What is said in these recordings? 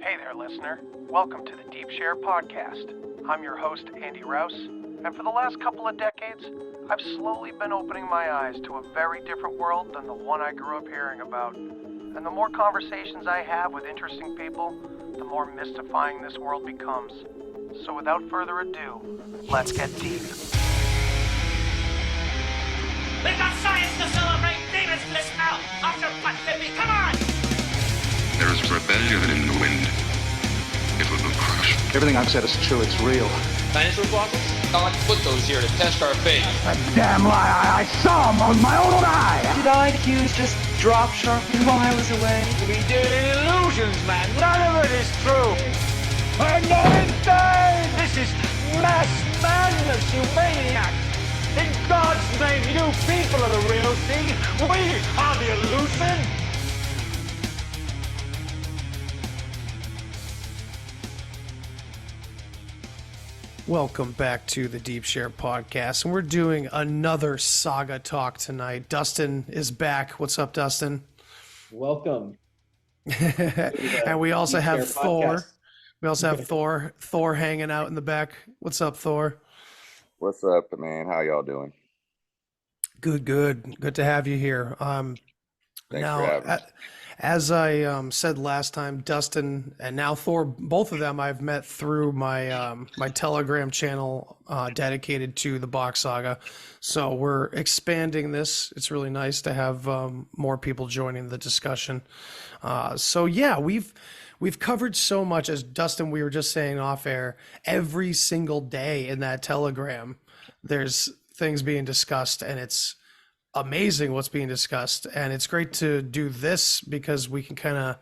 Hey there, listener. Welcome to the Deep Share Podcast. I'm your host, Andy Rouse, and for the last couple of decades, I've slowly been opening my eyes to a very different world than the one I grew up hearing about. And the more conversations I have with interesting people, the more mystifying this world becomes. So without further ado, let's get deep. We've got science to celebrate! Demons bliss out! After what, baby? Come on! There is rebellion in the wind. It will crush. Everything I've said is true. It's real. Dinosaur fossils? God put those here to test our faith. A damn lie. I saw them with my own eye. Did IQs just drop sharply while I was away? We did illusions, man! None of it is true! I'm not insane. This is mass madness, you maniacs! In God's name, you people are the real thing! We are the illusion! Welcome back to the Deep Share Podcast, and we're doing another Saga Talk tonight. Dustin is back. What's up, Dustin? Welcome. And we also have Thor. Podcast. We also have Thor hanging out in the back. What's up, Thor? What's up, man? How y'all doing? Good to have you here. Thanks Now, for having us. as I said last time, Dustin and now Thor, both of them I've met through my my Telegram channel dedicated to the Bock Saga. So we're expanding this. It's really nice to have more people joining the discussion. So yeah, we've covered so much, as Dustin, we were just saying off air, every single day in that Telegram, there's things being discussed, and it's amazing what's being discussed. And it's great to do this because we can kind of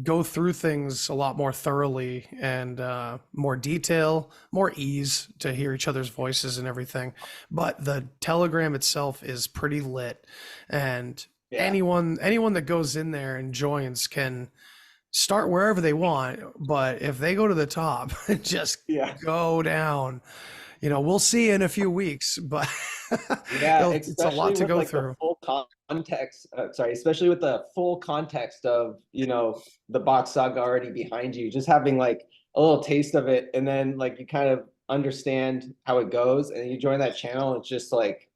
go through things a lot more thoroughly and more detail, more ease to hear each other's voices and everything. But the Telegram itself is pretty lit, and anyone that goes in there and joins can start wherever they want, but if they go to the top and just go down, we'll see in a few weeks, but it's a lot to go through. The full context, especially with the full context of, the Bock Saga already behind you, just having like a little taste of it, and then like you kind of understand how it goes, and you join that channel. It's just like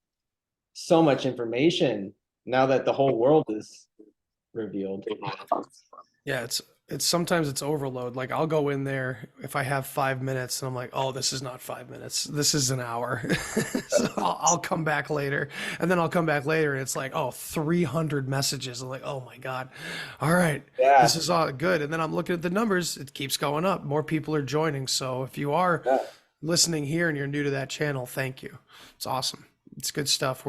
so much information now that the whole world is revealed. Yeah, it's sometimes it's overload. Like I'll go in there if I have 5 minutes and I'm like, oh, this is not 5 minutes. This is an hour. So I'll come back later, and then I'll come back later and it's like, oh, 300 messages. I'm like, oh my God. All right. Yeah. This is all good. And then I'm looking at the numbers. It keeps going up. More people are joining. So if you are listening here and you're new to that channel, thank you. It's awesome. It's good stuff.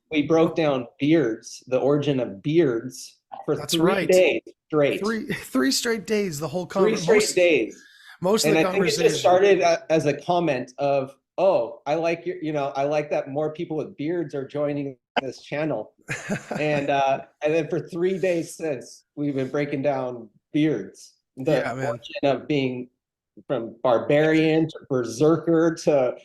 We broke down beards, the origin of beards, for That's 3 right. days straight. Three straight days, the whole 3 straight days. Most of And the I think it conversation just started as a comment of, oh, I like I like that more people with beards are joining this channel. And then for 3 days since, we've been breaking down beards. The origin of being from barbarian to berserker to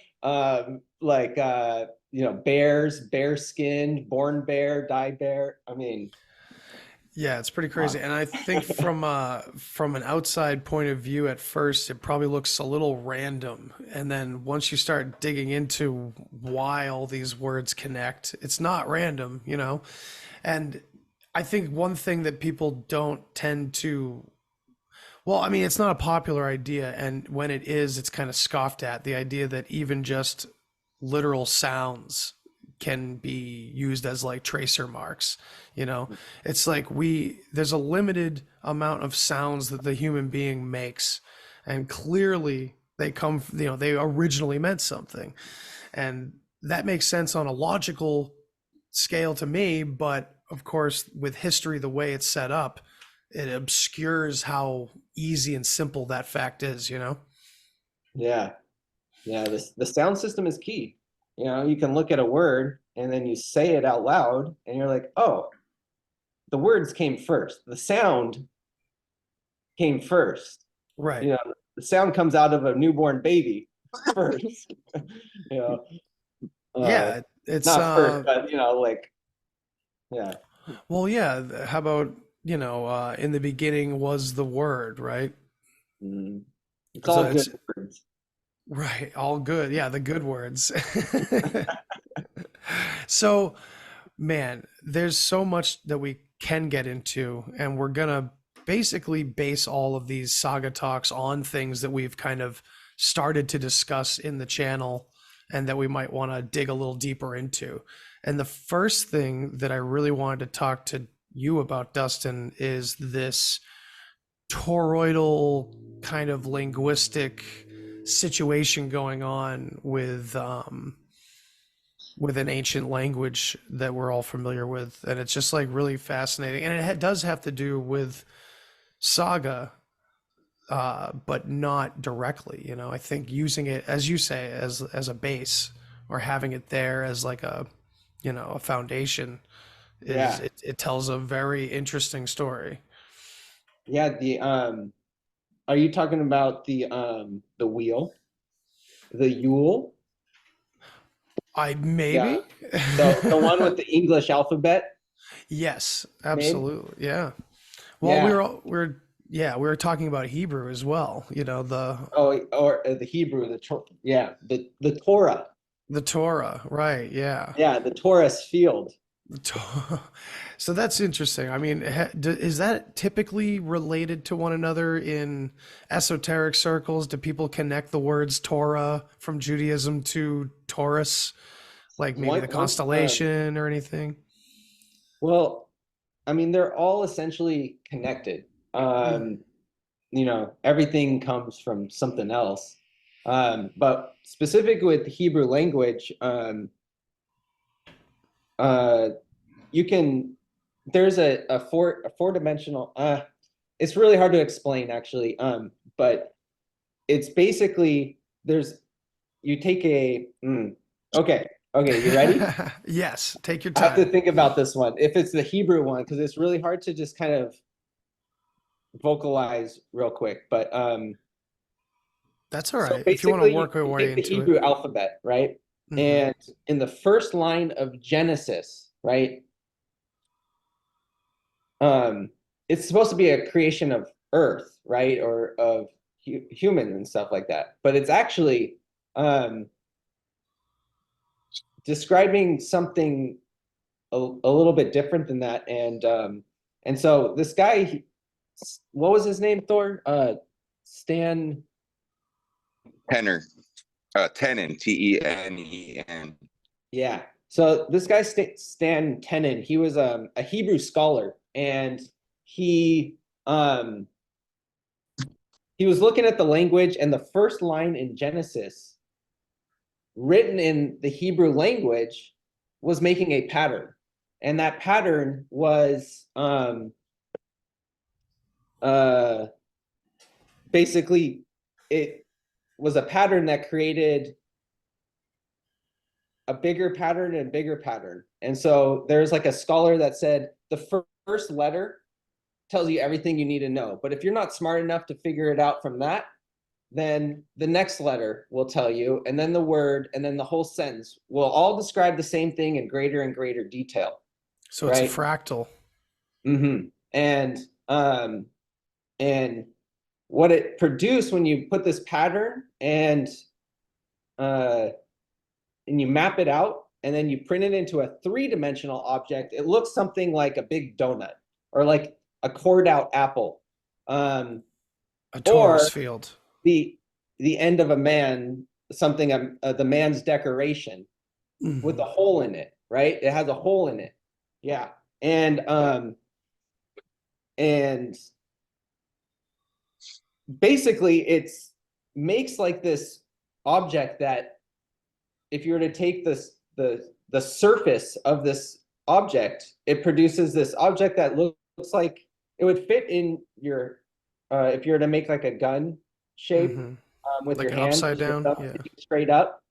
bears, bear skinned, born bear, die bear. I mean, yeah, it's pretty crazy. And I think from an outside point of view, at first, it probably looks a little random. And then once you start digging into why all these words connect, it's not random, And I think one thing that people don't tend to, it's not a popular idea. And when it is, it's kind of scoffed at, the idea that even just literal sounds can be used as like tracer marks. It's like there's a limited amount of sounds that the human being makes, and clearly they they originally meant something, and that makes sense on a logical scale to me. But of course, with history the way it's set up, it obscures how easy and simple that fact is. the sound system is key. You can look at a word and then you say it out loud and you're like, oh, the words came first. The sound came first. Right. The sound comes out of a newborn baby first. It's not first, but yeah. Well, yeah. How about in the beginning was the word, right? Mm. It's So all it's good words. right, all good. Yeah, the good words. So, man, there's so much that we can get into, and we're gonna basically base all of these saga talks on things that we've kind of started to discuss in the channel and that we might want to dig a little deeper into. And the first thing that I really wanted to talk to you about, Dustin, is this toroidal kind of linguistic situation going on with an ancient language that we're all familiar with, and it's just like really fascinating, and it does have to do with saga, but not directly. I think using it, as you say, as a base, or having it there as like a foundation, is Yeah. it tells a very interesting story. Yeah, are you talking about the wheel? The Yule? I Yeah. maybe. The one with the English alphabet Yes, name? absolutely. Yeah. Well, Yeah. we were talking about Hebrew as well. The Oh, or the Hebrew, yeah, the Torah. Torah, right? Yeah. Yeah, the Taurus field. So that's interesting. I mean, is that typically related to one another in esoteric circles? Do people connect the words Torah from Judaism to Taurus, like maybe the One, constellation or anything? well, I mean, they're all essentially connected. Mm. Everything comes from something else. But specific with the Hebrew language, uh, you can, there's a four-dimensional, it's really hard to explain actually. But it's basically, you take okay, you ready? Yes, take your I have to time. think about this one. If it's the Hebrew one, because it's really hard to just kind of vocalize real quick. But That's all so right. If you want to basically, work your you way take the into it. Hebrew alphabet, right? Hmm. And in the first line of Genesis, right? It's supposed to be a creation of Earth, right? Or of humans and stuff like that. But it's actually um, describing something a little bit different than that. And so this guy, what was his name? Thor? Stan. Tenor, Tenon, Tenen. Yeah. So this guy Stan Tenen, he was a Hebrew scholar, and he um he was looking at the language, and the first line in Genesis, written in the Hebrew language, was making a pattern, and that pattern was uh basically, it was a pattern that created a bigger pattern and bigger pattern. And so there's like a scholar that said the first letter tells you everything you need to know. But if you're not smart enough to figure it out from that, then the next letter will tell you, and then the word, and then the whole sentence will all describe the same thing in greater and greater detail. So it's a Right. fractal. Mm-hmm. And what it produced when you put this pattern and you map it out, and then you print it into a three-dimensional object, it looks something like a big donut, or like a cored out apple, A or torus field. the end of a man, something, the man's decoration with a Mhm. hole in it, right? It has a hole in it. Yeah. And basically it's makes like this object that, if you were to take the surface of this object, it produces this object that looks like it would fit in your, if you were to make like a gun shape, Mhm. with Like your an hand, upside with your down. thumb Yeah. straight up.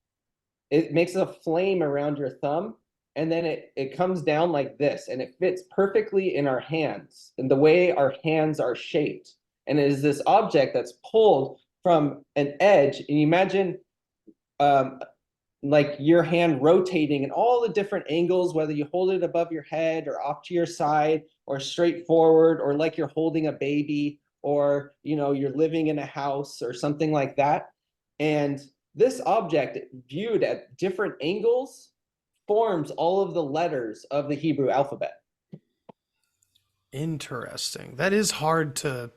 It makes a flame around your thumb, and then it comes down like this, and it fits perfectly in our hands and the way our hands are shaped. And it is this object that's pulled from an edge. And you imagine like your hand rotating in all the different angles, whether you hold it above your head or off to your side or straightforward, or like you're holding a baby, or you're living in a house or something like that. And this object, viewed at different angles, forms all of the letters of the Hebrew alphabet. Interesting. That is hard to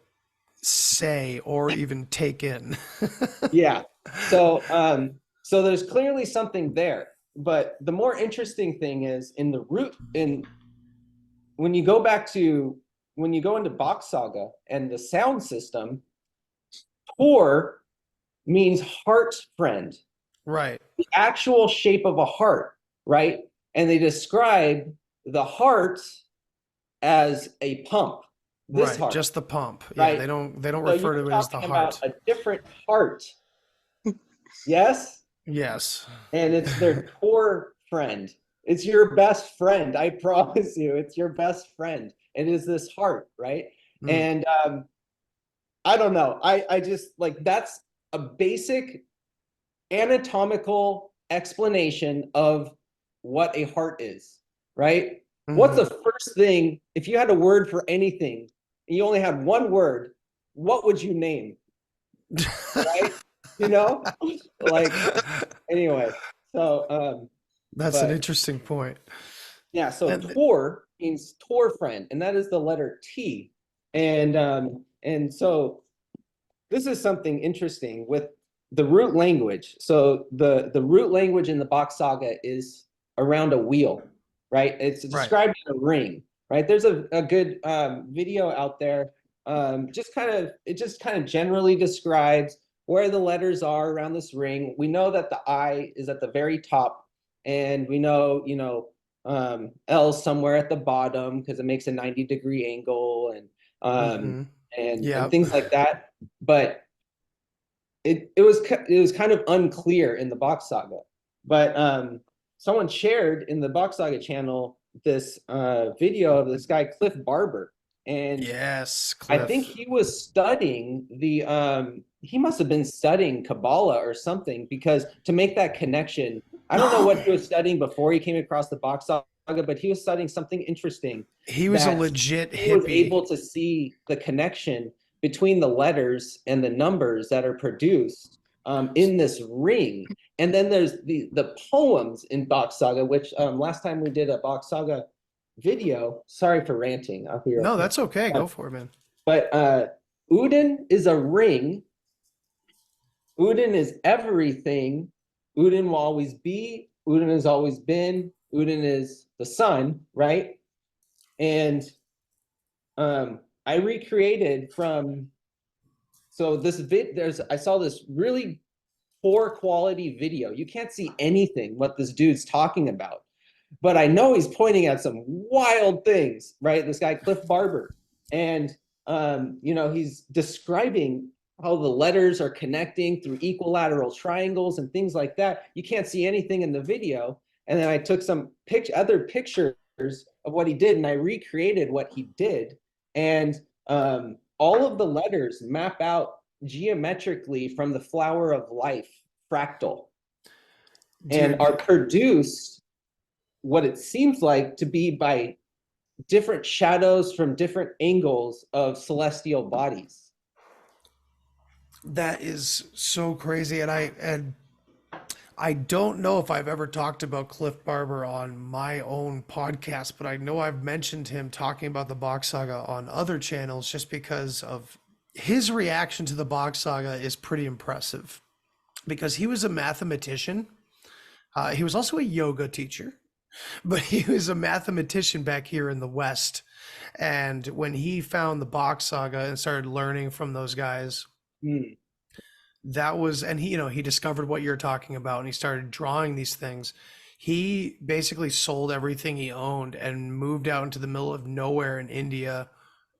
say or even take in. Yeah. So there's clearly something there. But the more interesting thing is in the root, when you go into Bock Saga and the sound system, Thor means heart friend. Right. The actual shape of a heart, right? And they describe the heart as a pump. This right, heart, just the pump. right? Yeah, they don't So refer to it as the heart. about a different heart. Yes? Yes. And it's their Thor friend. It's your best friend. I promise you, it's your best friend. It is this heart, right? And I don't know. I just like, that's a basic anatomical explanation of what a heart is, right? What's the first thing, if you had a word for anything, and you only had one word, what would you name? Right? Like, anyway, so that's an interesting point. Yeah, so Thor means Thor friend, and that is the letter T. And so this is something interesting with the root language. So the root language in the Bock Saga is around a wheel, right? It's described in a ring, right? There's a good video out there. It just kind of generally describes where the letters are around this ring. We know that the I is at the very top, and we know, L somewhere at the bottom because it makes a 90-degree angle, and and things like that. But it was kind of unclear in the Bock Saga. But someone shared in the Bock Saga channel this video of this guy Cliff Barber, and yes, Cliff. I think he was studying he must have been studying Kabbalah or something, because to make that connection, I don't know what he was studying before he came across the Bock Saga, but he was studying something interesting. He was a legit hippie. He was able to see the connection between the letters and the numbers that are produced in this ring. And then there's the poems in Bock Saga, which last time we did a Bock Saga video. Sorry for ranting. No, that's okay. Go for it, man. But Udin is a ring. Udin is everything. Udin will always be. Udin has always been. Udin is the sun, right? And I recreated I saw this really poor quality video. You can't see anything what this dude's talking about, but I know he's pointing at some wild things, right? This guy Cliff Barber, and he's describing how the letters are connecting through equilateral triangles and things like that. You can't see anything in the video. And then I took some other pictures of what he did, and I recreated what he did. And all of the letters map out geometrically from the flower of life fractal, and are produced what it seems like to be by different shadows from different angles of celestial bodies. That is so crazy. And I don't know if I've ever talked about Cliff Barber on my own podcast, but I know I've mentioned him talking about the Bock Saga on other channels, just because of his reaction to the Bock Saga is pretty impressive, because he was a mathematician. He was also a yoga teacher, but he was a mathematician back here in the West. And when he found the Bock Saga and started learning from those guys, that was, and he discovered what you're talking about, and he started drawing these things. He basically sold everything he owned and moved out into the middle of nowhere in India,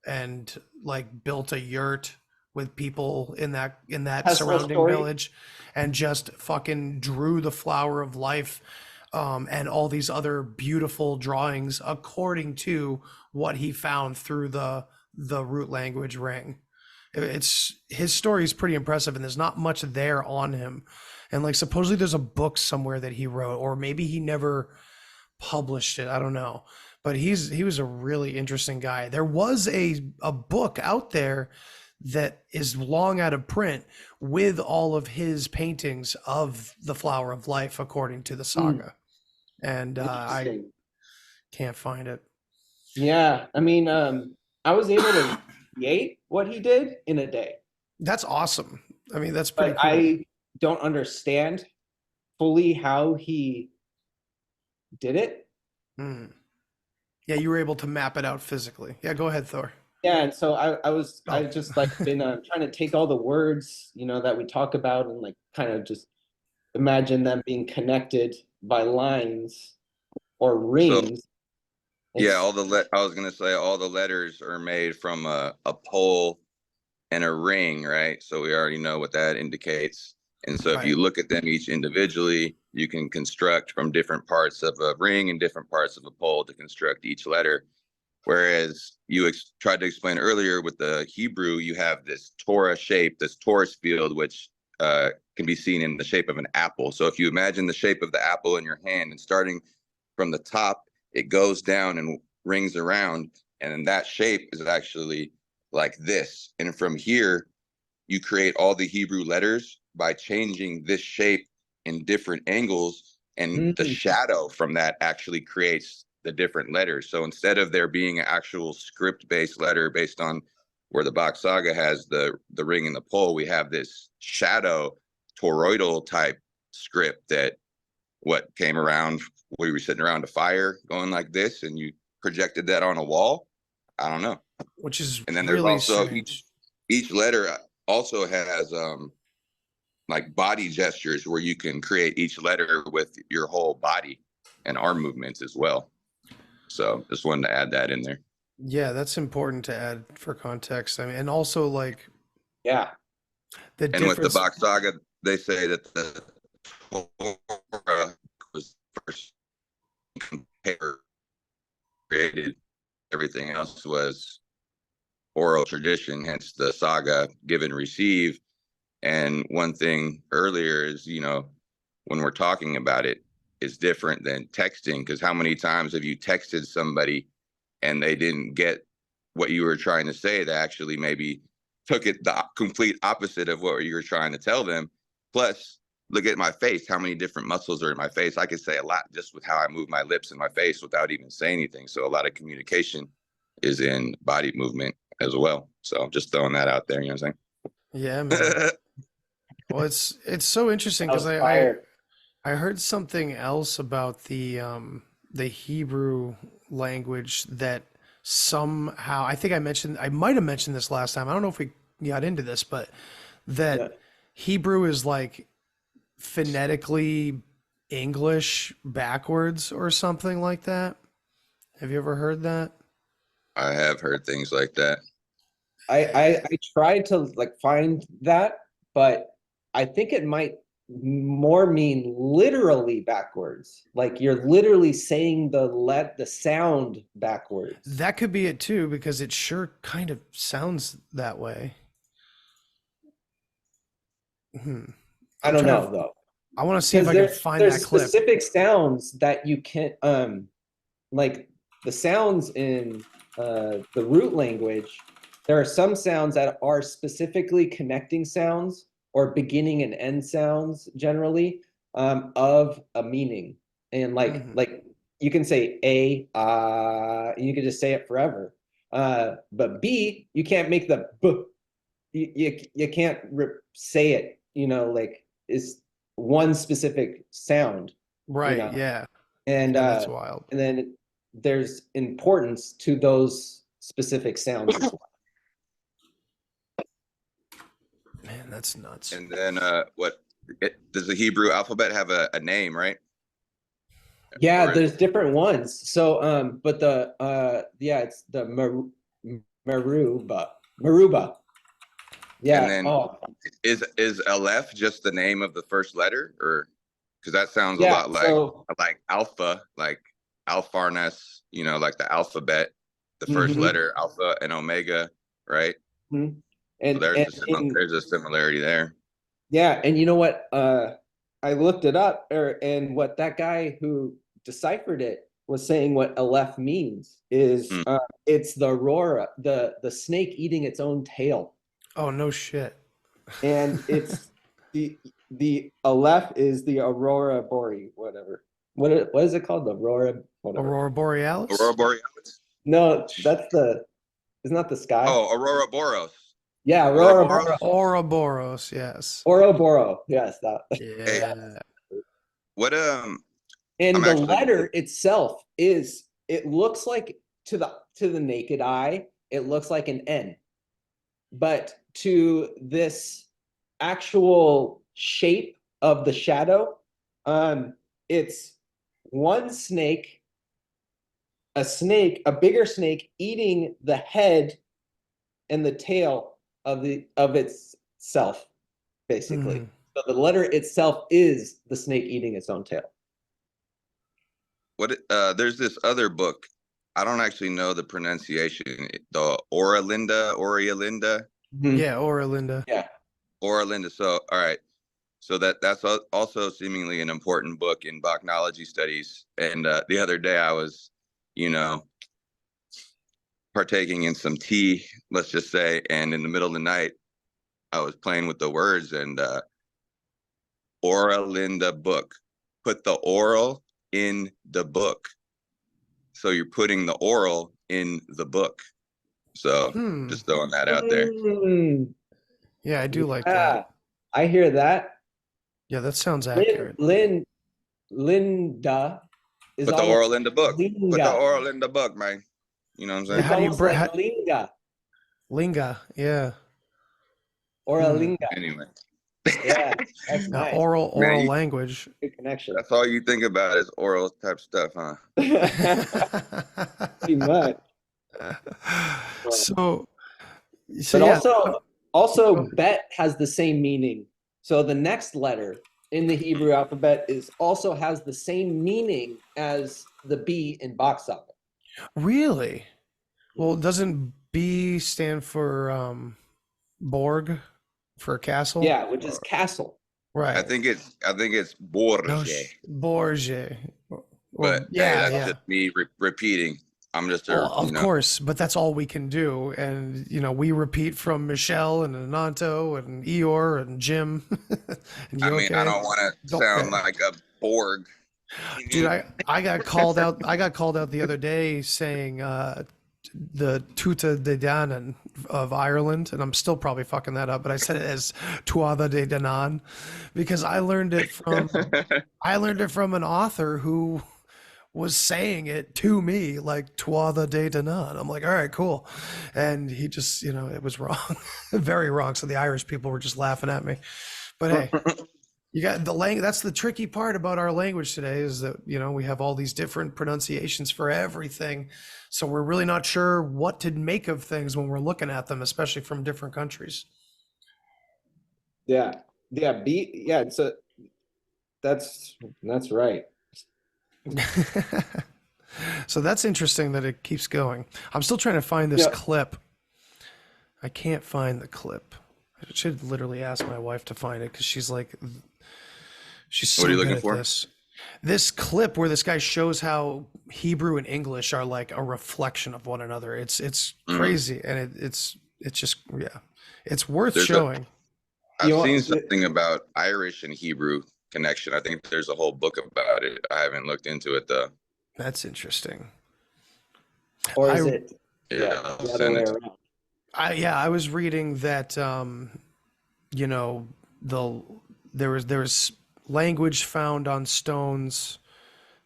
and like built a yurt with people in that surrounding village, and just fucking drew the flower of life and all these other beautiful drawings according to what he found through the root language ring. His story is pretty impressive, and there's not much there on him. And like, supposedly there's a book somewhere that he wrote, or maybe he never published it. I don't know. but he was a really interesting guy. There was a book out there that is long out of print with all of his paintings of the Flower of Life according to the saga. And I Interesting. can't find it. Yeah, I mean, I was able to create what he did in a day, That's awesome. I mean, that's pretty but cool. I don't understand fully how he did it. Mm. Yeah, you were able to map it out physically. Yeah, go ahead, Thor. Yeah, and so I Oh. just like been trying to take all the words, you know, that we talk about and like kind of just imagine them being connected by lines or rings. Yeah, It's- I was gonna say all the letters are made from a pole and a ring, right? So we already know what that indicates. And so if Right. you look at them each individually, you can construct from different parts of a ring and different parts of a pole to construct each letter. Whereas you tried to explain earlier with the Hebrew, you have this Torah shape, this torus field, which can be seen in the shape of an apple. So if you imagine the shape of the apple in your hand and starting from the top, it goes down and rings around. And then that shape is actually like this. And from here, you create all the Hebrew letters by changing this shape in different angles. And the shadow from that actually creates the different letters. So instead of there being an actual script-based letter based on where the Bock Saga has the ring and the pole, we have this shadow toroidal type script that what came around, we were sitting around a fire going like this, and you projected that on a wall. I don't know. Which is And then there's really also strange. each letter also has like body gestures where you can create each letter with your whole body and arm movements as well. So just wanted to add that in there. Yeah, that's important to add for context. I mean, and also like yeah, the And with the difference. Bock Saga, they say that the Torah was first compared, created. Everything else was oral tradition, hence the saga give and receive. And one thing earlier is, you know, when we're talking about it, is different than texting, because how many times have you texted somebody and they didn't get what you were trying to say? They actually maybe took it the complete opposite of what you were trying to tell them. Plus, look at my face. How many different muscles are in my face? I could say a lot just with how I move my lips and my face without even saying anything. So a lot of communication is in body movement as well. So just throwing that out there, you know what I'm Yeah, man. saying? Well, it's so interesting that because was I fire. I heard something else about the Hebrew language that somehow I think I might have mentioned this last time. I don't know if we got into this, but that Yeah. Hebrew is like phonetically English backwards or something like that. Have you ever heard that? I have heard things like that. I tried to like find that, but I think it might more mean literally backwards. Like you're literally saying the sound backwards. That could be it too, because it sure kind of sounds that way. Hmm. I I'm don't trying know to, though. I want to see if Because I can find there's that clip. specific sounds that you can't like the sounds in the root language. There are some sounds that are specifically connecting sounds or beginning and end sounds generally of a meaning. And Mhm. like you can say a and you can just say it forever. But B, you can't make the b. You can't say it. You know, like it's one specific sound. You Right, know, yeah. and Yeah, that's wild. then there's importance to those specific sounds as well. Man, that's nuts. And then does the Hebrew alphabet have a name, right? Yeah, Or there's different ones. So but the yeah, it's the Maruba. and Yeah. then Oh, is Aleph just the name of the first letter, or because that sounds a yeah. lot So like alpha, like Alpharness, you know, like the alphabet, the first mhm, letter alpha and omega, right? mhm. So And there's a similarity there. yeah, and you know what? I looked it up, and what that guy who deciphered it, was saying what Aleph means is it's the aurora, the snake eating its own tail. Oh, no shit. And it's the Aleph is the aurora borealis, whatever. What is it called? The aurora, whatever. Aurora Borealis? Aurora Borealis? No, isn't that the sky? Oh, Aurora Boros. Yeah, aurora Ouroboros? borealis. Ouroboros, yes. Ouroboros, yes, that. Yeah. What And I'm the actually- letter itself it looks like to the naked eye, it looks like an N. But to this actual shape of the shadow, it's one snake, a bigger snake eating the head and the tail of itself, basically. Mhm. So the letter itself is the snake eating its own tail. There's this other book. I don't actually know the pronunciation. The Oralinda. Yeah, Oralinda. Yeah. Oralinda. So, all right. So that's also seemingly an important book in Bachnology studies. And the other day I was, partaking in some tea, let's just say, and in the middle of the night, I was playing with the words and Oralinda book. Put the oral in the book. So you're putting the oral in the book. So just throwing that out there. Yeah, I do like Yeah, that. I hear that. Yeah, that sounds accurate. Linda is Put the almost oral in the book. Put the Linga. oral in the book, man. You know what I'm saying? It's How do you almost br- like how- linga Linga, yeah. or a linga. Anyway, Yeah, that's nice. Oral Man, you- language. Good connection. that's all you think about is oral type stuff, huh? Pretty much. So But yeah. also bet has the same meaning. So the next letter in the Hebrew alphabet also has the same meaning as the B in Bock Saga. Really? Well, doesn't B stand for Borg for castle? Yeah, which is castle. Right. I think it's Borge. No, Borge. But hey, yeah, that's just me repeating. I'm just Well, of course, but that's all we can do. And, we repeat from Michelle and Ananto and Eeyore and Jim. And I mean, I okay? don't want to sound like a Borg. Dude, I got called out. I got called out the other day saying the Tuatha De Danann of Ireland, and I'm still probably fucking that up, but I said it as Tuatha De Danann because I learned it from an author who was saying it to me like Tuatha De Danann. I'm like, all right, cool, and he just, it was wrong, very wrong. So the Irish people were just laughing at me, but hey. You got the language. That's the tricky part about our language today is that, we have all these different pronunciations for everything. So we're really not sure what to make of things when we're looking at them, especially from different countries. Yeah. Yeah. That's right. So that's interesting that it keeps going. I'm still trying to find this clip. I can't find the clip. I should literally ask my wife to find it because she's so What are you good looking at for? This clip where this guy shows how Hebrew and English are like a reflection of one another. It's crazy, and it's just it's worth showing. I've seen something about Irish and Hebrew connection. I think there's a whole book about it. I haven't looked into it though. That's interesting. Or is it Yeah, the I'll other send way it. around? I was reading that there was language found on stones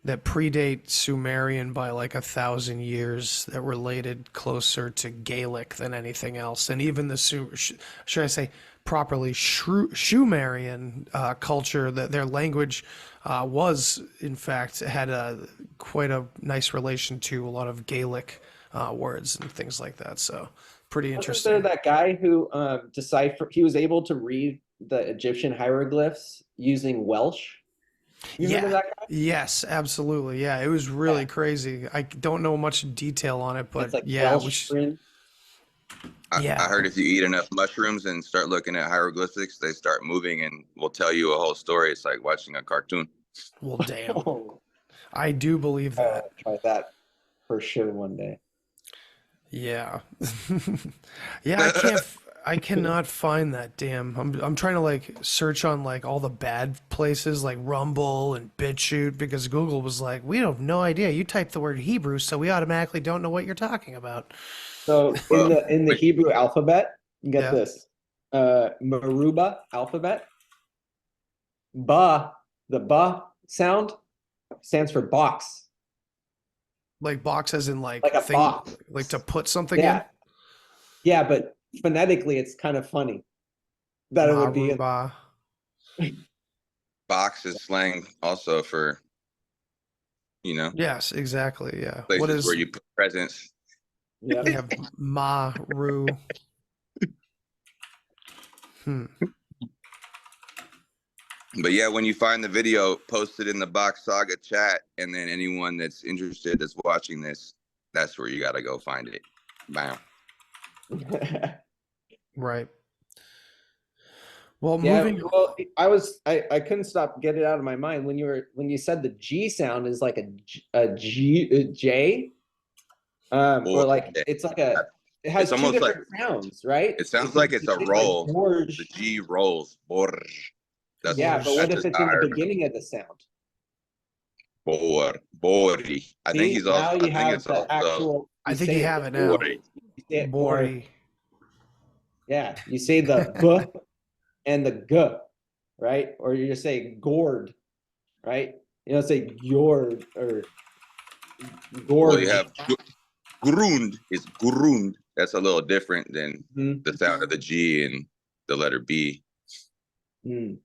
that predate Sumerian by like 1,000 years that related closer to Gaelic than anything else, and even the should I say properly Sumerian culture, that their language was in fact had quite a nice relation to a lot of Gaelic words and things like that. So pretty interesting. Wasn't there that guy who he was able to read the Egyptian hieroglyphs using Welsh? You remember that guy? Yes, absolutely. Yeah, it was really crazy. I don't know much detail on it, but It's like yeah, Welsh print. I heard if you eat enough mushrooms and start looking at hieroglyphics, they start moving and will tell you a whole story. It's like watching a cartoon. well, damn. I do believe I that. want to try that for sure one day. Yeah. Yeah, I cannot find that damn. I'm trying to like search on like all the bad places like Rumble and BitChute because Google was like, "We have no idea. You typed the word Hebrew, so we automatically don't know what you're talking about." So in the Hebrew alphabet, you get Yeah. this Maruba alphabet. Ba, the ba sound stands for box, Like box as in like like a thing box. like to put something Yeah, yeah, but phonetically, it's kind of funny that in. it would be. Maruba. Box is slang also for, Yes, exactly. Yeah. What places is where you put presents. Yeah. we have Maru. But yeah, when you find the video, post it in the Bock Saga chat, and then anyone that's interested that's watching this, that's where you got to go find it. Bam. Right. Well, Yeah, moving well, I couldn't stop get it out of my mind when you said the G sound is like a J, or like it's like it has It's two almost like different sounds, right? it sounds like it's a like roll. George. The G rolls. Borg. That's Yeah, but what that's if just it's how in I the remember. beginning of the sound? Bori. I think See, he's now also. you I think have it's the also actual. I think say you it have it more- now. Bori. You say it more. Bori. Yeah, you say the b and the g, right? Or you just say gourd, right? You don't say gourd or gourd. Well, you have grund is grund. That's a little different than Mhm. the sound of the G and the letter B. Mm.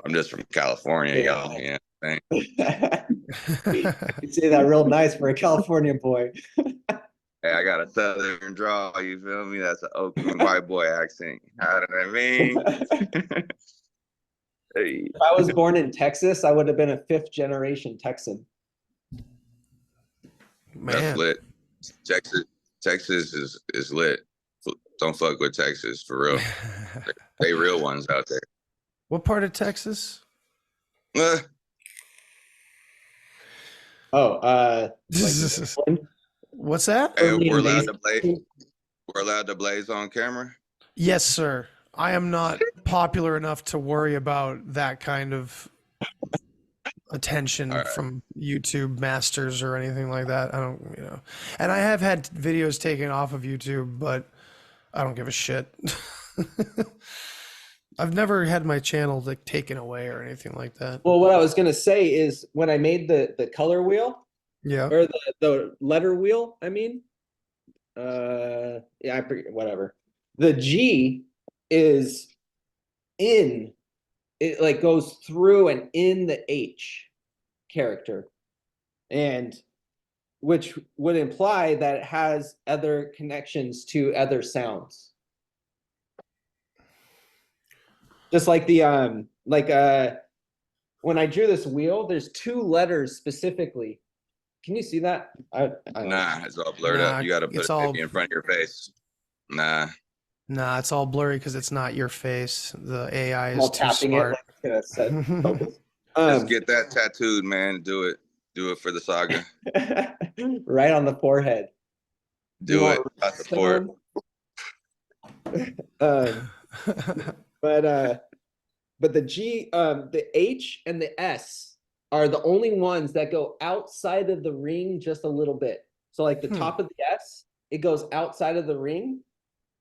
I'm just from California, Yeah. y'all. Yeah. Thanks. You say that real nice for a California boy. Hey, I got a southern drawl, you feel me? That's an Oakland white boy accent. You know what I mean? Hey, If I was born in Texas, I would have been a 5th generation Texan. that's Man. lit. Texas is lit. Don't fuck with Texas for real. They real ones out there. What part of Texas? Oh, What's that? Hey, Early we're in allowed May. to blaze. We're allowed to blaze on camera. Yes, sir. I am not popular enough to worry about that kind of attention All right. from YouTube masters or anything like that. I don't. And I have had videos taken off of YouTube, but I don't give a shit. I've never had my channel like taken away or anything like that. Well, what I was gonna say is when I made the color wheel Yeah. or the letter wheel, I mean, yeah, I forget, whatever. The G is in it, like goes through and in the H character, and which would imply that it has other connections to other sounds. Just like the when I drew this wheel, there's 2 letters specifically. Can you see that? I don't know. Nah, it's all blurred Nah, up. You got to put it's it all- maybe in front of your face. Nah. Nah, it's all blurry because it's not your face. The AI I'm is all too tapping smart. it like it said focus. Just get that tattooed, man. Do it. Do it for the saga. Right on the forehead. Do You it. want I support. But the G, the H and the S are the only ones that go outside of the ring just a little bit. So like the top of the S, it goes outside of the ring,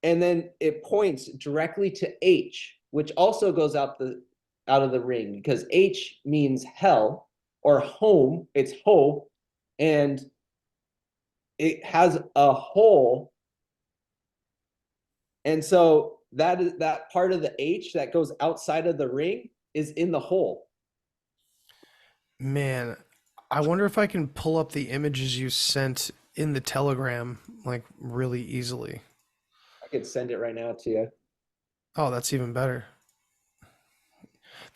and then it points directly to H, which also goes out of the ring because H means hell or home. It's hope, and it has a hole. And so that part of the H that goes outside of the ring is in the hole. Man, I wonder if I can pull up the images you sent in the Telegram like really easily. I could send it right now to you. Oh, that's even better.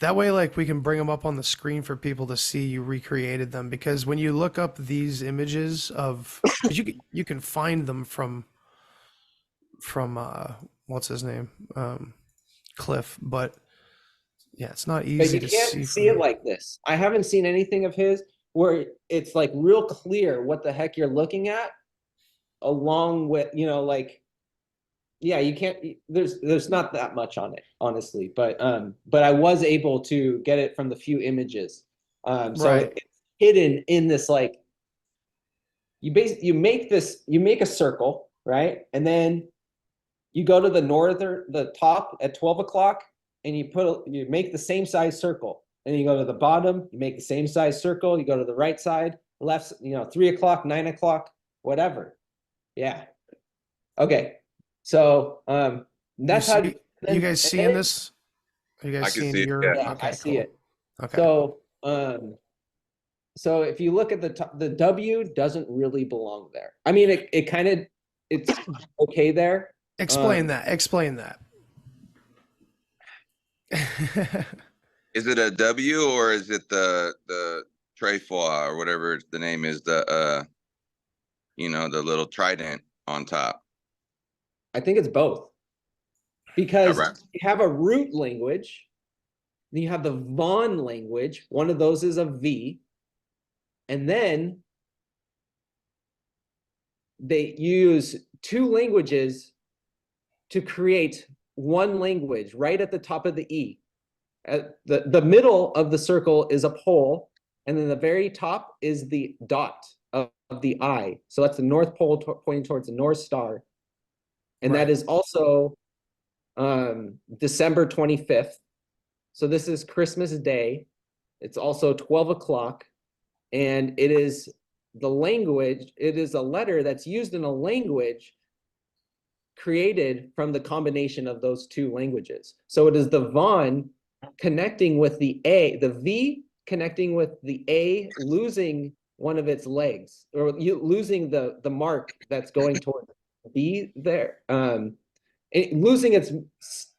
That way, like, we can bring them up on the screen for people to see you recreated them. Because when you look up these images of, 'cause you can find them from what's his name, Cliff. But yeah, it's not But easy you to can't see. see it like this. I haven't seen anything of his where it's like real clear what the heck you're looking at, along with, you know, like, yeah, you can't, there's not that much on it, honestly, but I was able to get it from the few images. So Right. it's hidden in this, like, you make a circle, right? And then you go to the top at 12 o'clock, and you make the same size circle. And you go to the bottom, you make the same size circle, you go to the right side, left, 3 o'clock, 9 o'clock, whatever. Yeah. Okay. So that's how you guys seeing this? Are you I guys can seeing see it, your yeah. okay, I see cool. it. Okay. So if you look at the top, the W doesn't really belong there. I mean, it's okay there. Explain that. Is it a W or is it the trefoil or whatever the name is, the the little trident on top? I think it's both. Because Right. you have a root language, then you have the Von language. One of those is a V. And then they use two languages to create one language right at the top of the E. At the middle of the circle is a pole, and then the very top is the dot of the I. So that's the North Pole pointing towards the North Star. And Right. that is also December 25th. So this is Christmas Day. It's also 12 o'clock. And it is the language, it is a letter that's used in a language created from the combination of those two languages. So it is the Von connecting with the A, the V connecting with the A, losing one of its legs, or losing the mark that's going toward B there. Losing its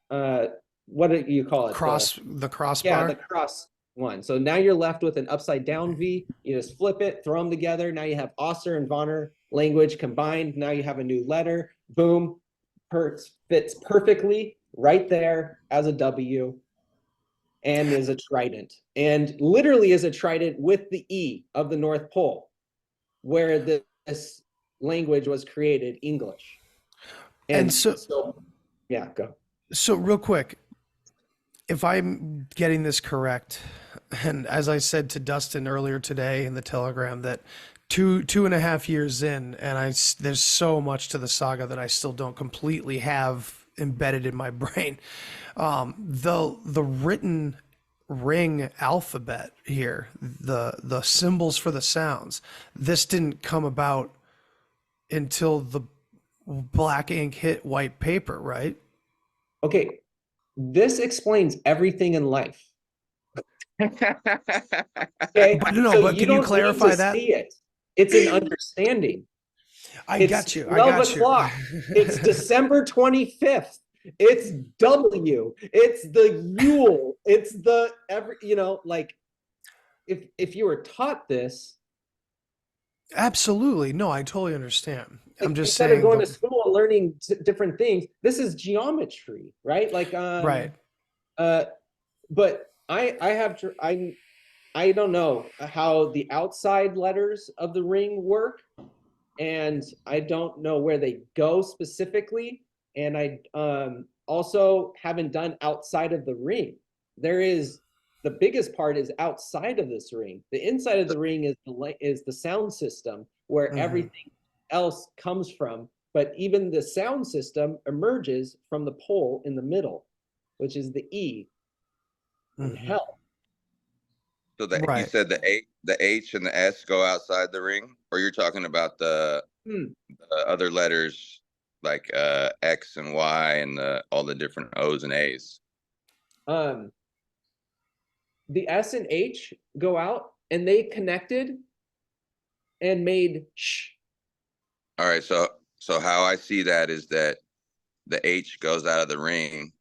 what do you call it? The crossbar. Yeah, the cross one. So now you're left with an upside down V. You just flip it, throw them together. Now you have Osser and Vonner language combined. Now you have a new letter. Boom. Fits perfectly right there as a W, and is a trident, and literally is a trident with the E of the North Pole, where this language was created, English. And so yeah, go. So real quick, if I'm getting this correct, and as I said to Dustin earlier today in the Telegram, that two and a half years in, and there's so much to the saga that I still don't completely have embedded in my brain. The written ring alphabet here, the symbols for the sounds, this didn't come about until the black ink hit white paper, right? Okay, this explains everything in life. Okay, But no, so but can you clarify that? See it. It's an understanding. I got you. 12 o'clock. It's December 25th. It's W. It's the Yule. It's the like if you were taught this. Absolutely. No, I totally understand. I'm just instead saying of going to school and learning different things, this is geometry, right? Like right. But I don't know how the outside letters of the ring work, and I don't know where they go specifically, and I also haven't done outside of the ring. The biggest part is outside of this ring. The inside of the ring is the sound system where everything else comes from, but even the sound system emerges from the pole in the middle, which is the E in hell. So you said the H and the S go outside the ring, or you're talking about the other letters like X and Y and all the different O's and A's? The S and H go out, and they connected and made sh. All right, so how I see that is that the H goes out of the ring.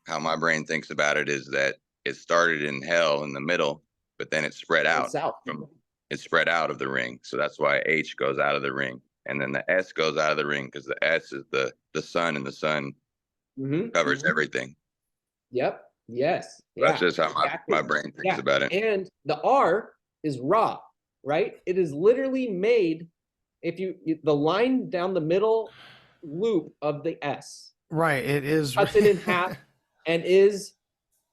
How my brain thinks about it is that it started in hell in the middle, but then it spread out it spread out of the ring. So that's why H goes out of the ring. And then the S goes out of the ring because the S is the sun, and the sun covers everything. Yep. Yes. That's just how my brain thinks about it. And the R is Ra. right? It is literally made, if the line down the middle loop of the S Right. It is cuts it in half and is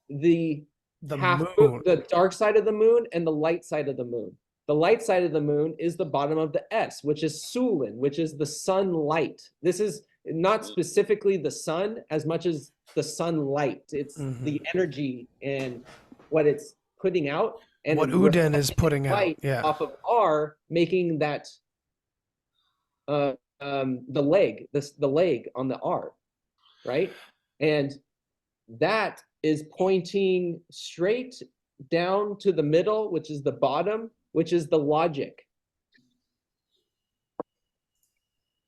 the half moon. the dark side of the moon and the light side of the moon. The light side of the moon is the bottom of the S, which is Sulin, which is the sunlight. This is not specifically the sun as much as the sunlight. It's the energy and what it's putting out. And what Uden is putting out. light Yeah. off of R, making that the leg, the leg on the R, right? And that is pointing straight down to the middle, which is the bottom, which is the logic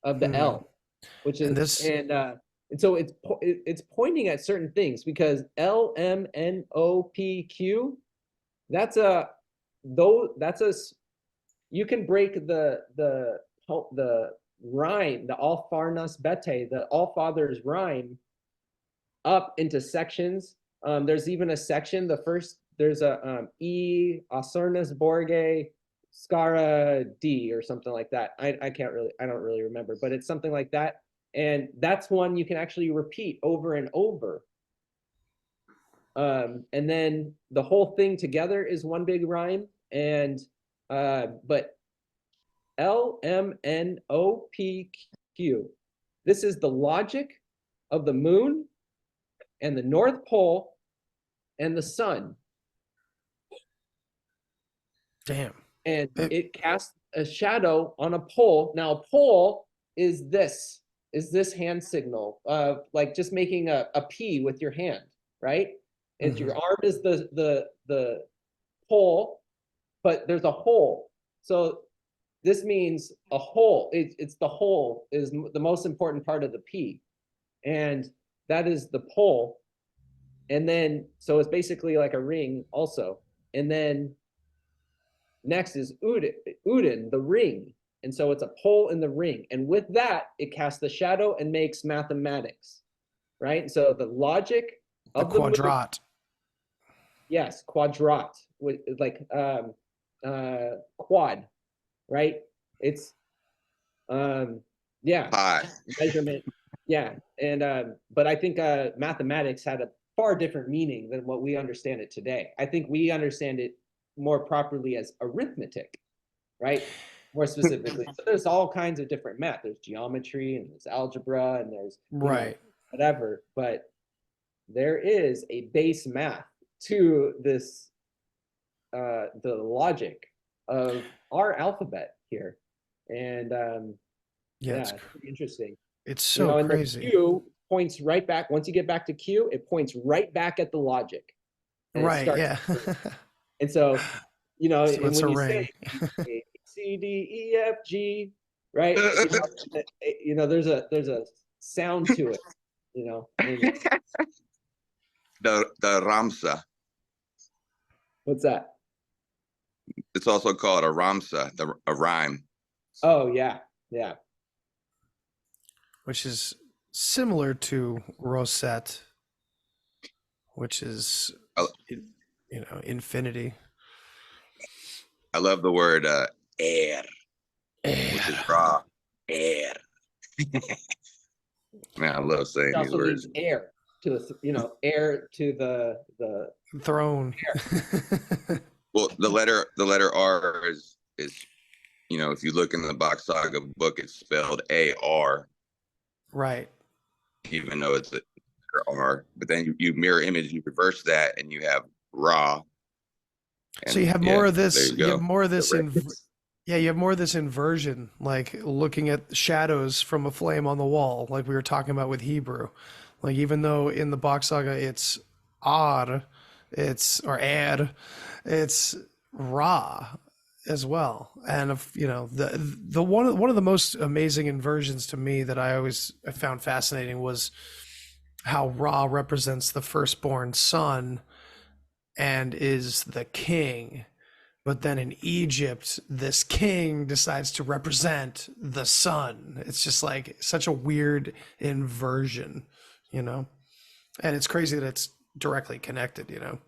of the L, which is and so it's pointing at certain things, because L M N O P Q, that's a you can break the rhyme, the All Farnas Bete, the All Fathers rhyme, up into sections. There's even a section, there's a E Asurnas Borge Scara D or something like that. I don't really remember, but it's something like that. And that's one you can actually repeat over and over. And then the whole thing together is one big rhyme. And but L M N O P Q. This is the logic of the moon and the North Pole and the sun. Damn. And it casts a shadow on a pole. Now, a pole is this hand signal of like just making a P with your hand, right? And your arm is the pole, but there's a hole. So this means a hole. It's the hole is the most important part of the P, and that is the pole. And then so it's basically like a ring also. And then next is Uden, the ring. And so it's a pole in the ring. And with that, it casts the shadow and makes mathematics, right? So the logic of the quadrat. Yes, quadrat, with like quad, right? It's yeah, Pi. measurement. Yeah. And but I think mathematics had a far different meaning than what we understand it today. I think we understand it more properly as arithmetic, right? More specifically. So there's all kinds of different math. There's geometry and there's algebra and there's whatever, but there is a base math to this the logic of our alphabet here. And it's pretty interesting. It's so crazy. And the Q points right back. Once you get back to Q, it points right back at the logic. Right, yeah. And so, you know, So and it's when a you ring. say A, C, D, E, F, G, right? You know, there's a sound to it, you know. The Ramsa. What's that? It's also called a Ramsa, a rhyme. Oh, yeah, yeah. Which is similar to Rosette, which is, you know, infinity. I love the word air, which is raw. Air. Man, I love saying It these also words. means heir to the, heir to the throne. Well, the letter R is, you know, if you look in the Bock Saga book, it's spelled A-R. Right. Even though it's a R, but then you mirror image, you reverse that, and you have Ra. So you have more of this. You have more of this you have more of this inversion, like looking at shadows from a flame on the wall, like we were talking about with Hebrew. Like even though in the Bock Saga it's Ad, it's Ra as well. And if you know the one of the most amazing inversions to me that I found fascinating was how Ra represents the firstborn son and is the king. But then in Egypt, this king decides to represent the sun. It's just like such a weird inversion, you know? And it's crazy that it's directly connected, you know?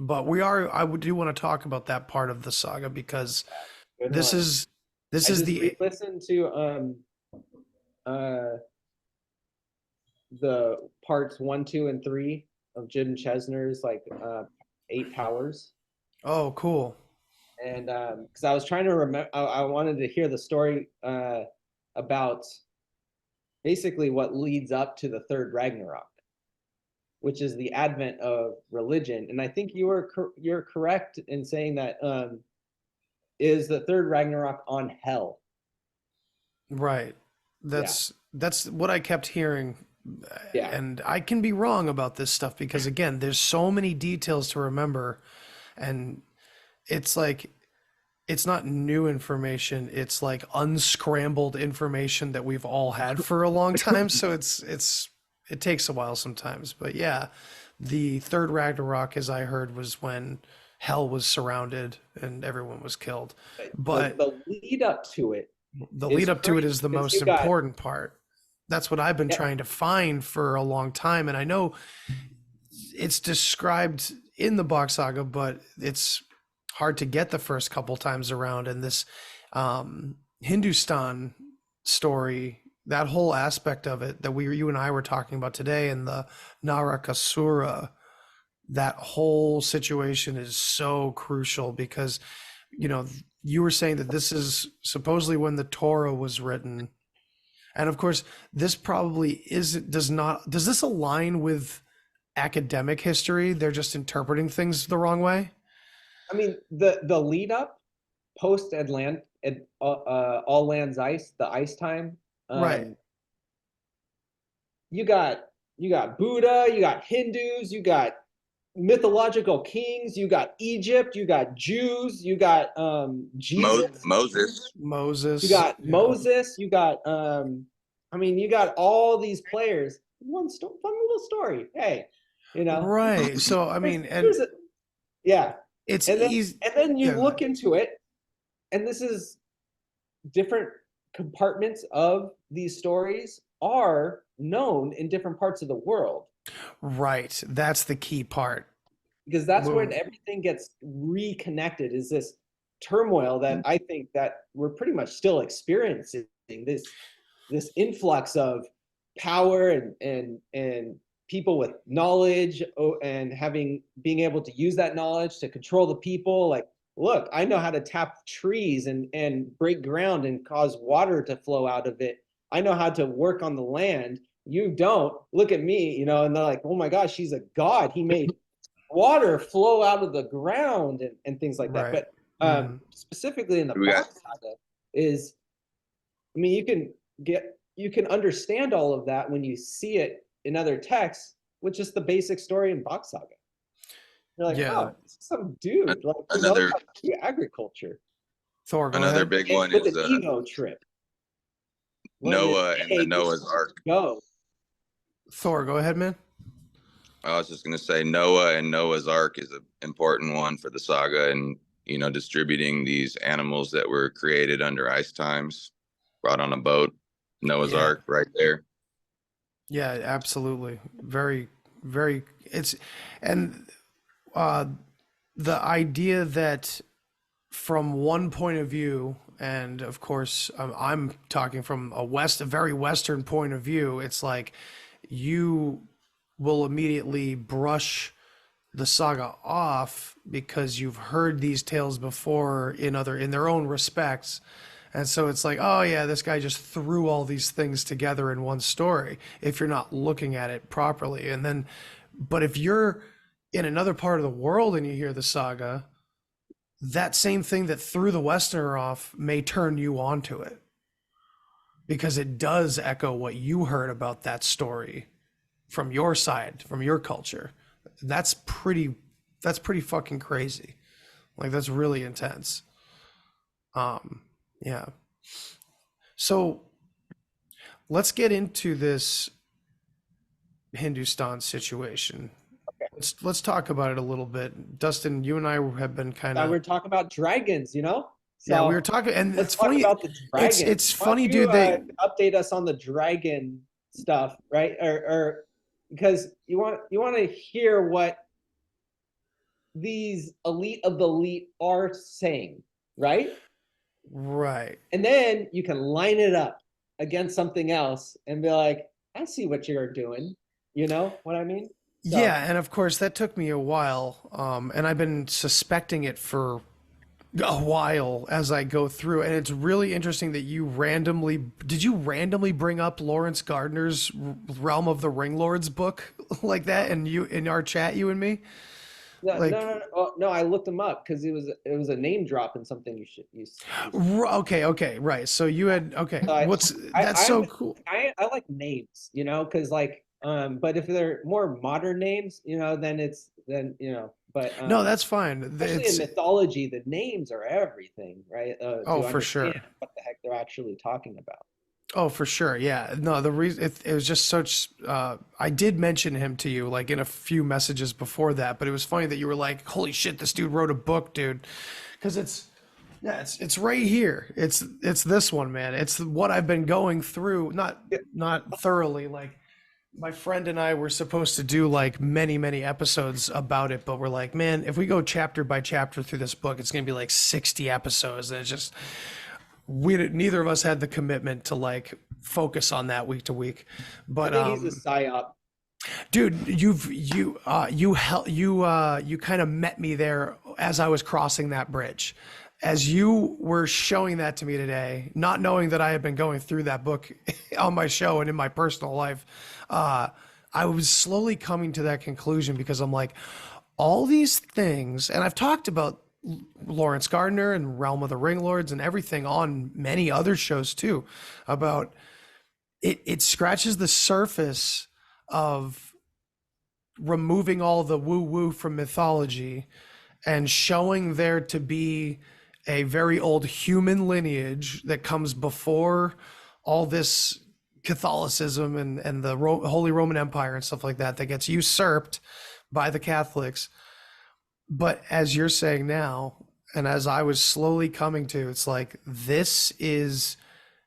But do want to talk about that part of the saga because Good this one. is I just the re-listened to the parts 1, 2, and 3 of Jim Chesner's like 8 Powers. oh cool. And because I was trying to remember, I wanted to hear the story about basically what leads up to the third Ragnarok, which is the advent of religion. And I think you're correct in saying that is the third Ragnarok on hell. Right. That's what I kept hearing. Yeah. And I can be wrong about this stuff because again, there's so many details to remember, and it's like it's not new information, it's like unscrambled information that we've all had for a long time. So it takes a while sometimes. But yeah, the third Ragnarok, as I heard, was when hell was surrounded and everyone was killed. But the lead up to it, the lead up to it is the because most you got- important part. That's what I've been trying to find for a long time. And I know it's described in the Bock Saga, but it's hard to get the first couple times around. And this Hindustan story, that whole aspect of it that you and I were talking about today, and the Narakasura, that whole situation is so crucial because, you know, you were saying that this is supposedly when the Torah was written. And of course, this probably does this align with academic history? They're just interpreting things the wrong way? I mean, the lead up post All Lands Ice, the ice time. Right. You got Buddha, you got Hindus, you got mythological kings, you got Egypt, you got Jews, you got Jesus, Moses. you got Moses, you got I mean, you got all these players. Fun little story. Hey, you know. Right. So I mean, yeah. It's easy. And then you look into it, and this is different compartments of these stories are known in different parts of the world. Right. That's the key part. Because that's when everything gets reconnected, is this turmoil that I think that we're pretty much still experiencing, this influx of power and people with knowledge and being able to use that knowledge to control the people. Like, look, I know how to tap trees and break ground and cause water to flow out of it. I know how to work on the land. You don't. Look at me, you know. And they're like, oh my gosh, he's a god. He made water flow out of the ground and things like that. Right. But specifically in the Bock Saga is, I mean, you can understand all of that when you see it in other texts, which is the basic story in Bock Saga. You're like, oh, this is some dude like knows how to do agriculture. Thor, another big one with is an ego trip. Noah and the Noah's Ark. Thor, go ahead, man. I was just going to say Noah and Noah's Ark is an important one for the saga, and distributing these animals that were created under ice times, brought on a boat. Noah's Ark right there. Yeah, absolutely. Very, very. The idea that from one point of view, and of course I'm talking from a very Western point of view, it's like you will immediately brush the saga off because you've heard these tales before in their own respects. And so it's like, oh yeah, this guy just threw all these things together in one story if you're not looking at it properly. But if you're in another part of the world and you hear the saga, that same thing that threw the Westerner off may turn you onto it because it does echo what you heard about that story from your side, from your culture. That's pretty fucking crazy. Like, that's really intense. Yeah. So let's get into this Hindustan situation. Okay. Let's talk about it a little bit. Dustin, you and I have been we're talking about dragons, So yeah, we were talking, and it's funny about the dragons. It's funny, dude. They update us on the dragon stuff, right? Or because you want to hear what these elite of the elite are saying, right? Right. And then you can line it up against something else and be like, I see what you're doing. You know what I mean? So, Yeah, and of course that took me a while, and I've been suspecting it for a while as I go through, and it's really interesting that did you randomly bring up Lawrence Gardner's Realm of the Ring Lords book like that, and you in our chat, you and me? no, Like, no. Oh, no, I looked them up because it was a name drop and something okay, right. So you had okay. So That's so cool. I like names, you know, because like but if they're more modern names, you know, then you know, but No, that's fine. especially in mythology, the names are everything, right? Oh, To for understand sure. what the heck they're actually talking about. Oh, for sure. Yeah. No, the reason it was just such, I did mention him to you like in a few messages before that, but it was funny that you were like, holy shit, this dude wrote a book, dude. Cause it's right here. It's this one, man. It's what I've been going through, not thoroughly. Like my friend and I were supposed to do like many episodes about it, but we're like, man, if we go chapter by chapter through this book, it's going to be like 60 episodes. And it's just, neither of us had the commitment to like focus on that week to week. But I think he's a psyop. dude, you kind of met me there as I was crossing that bridge. As you were showing that to me today, not knowing that I had been going through that book on my show and in my personal life, I was slowly coming to that conclusion because I'm like, all these things, and I've talked about Lawrence Gardner and Realm of the Ring Lords and everything on many other shows too, about it scratches the surface of removing all the woo-woo from mythology and showing there to be a very old human lineage that comes before all this Catholicism and the Holy Roman Empire and stuff like that gets usurped by the Catholics. But as you're saying now, and as I was slowly coming to, it's like this is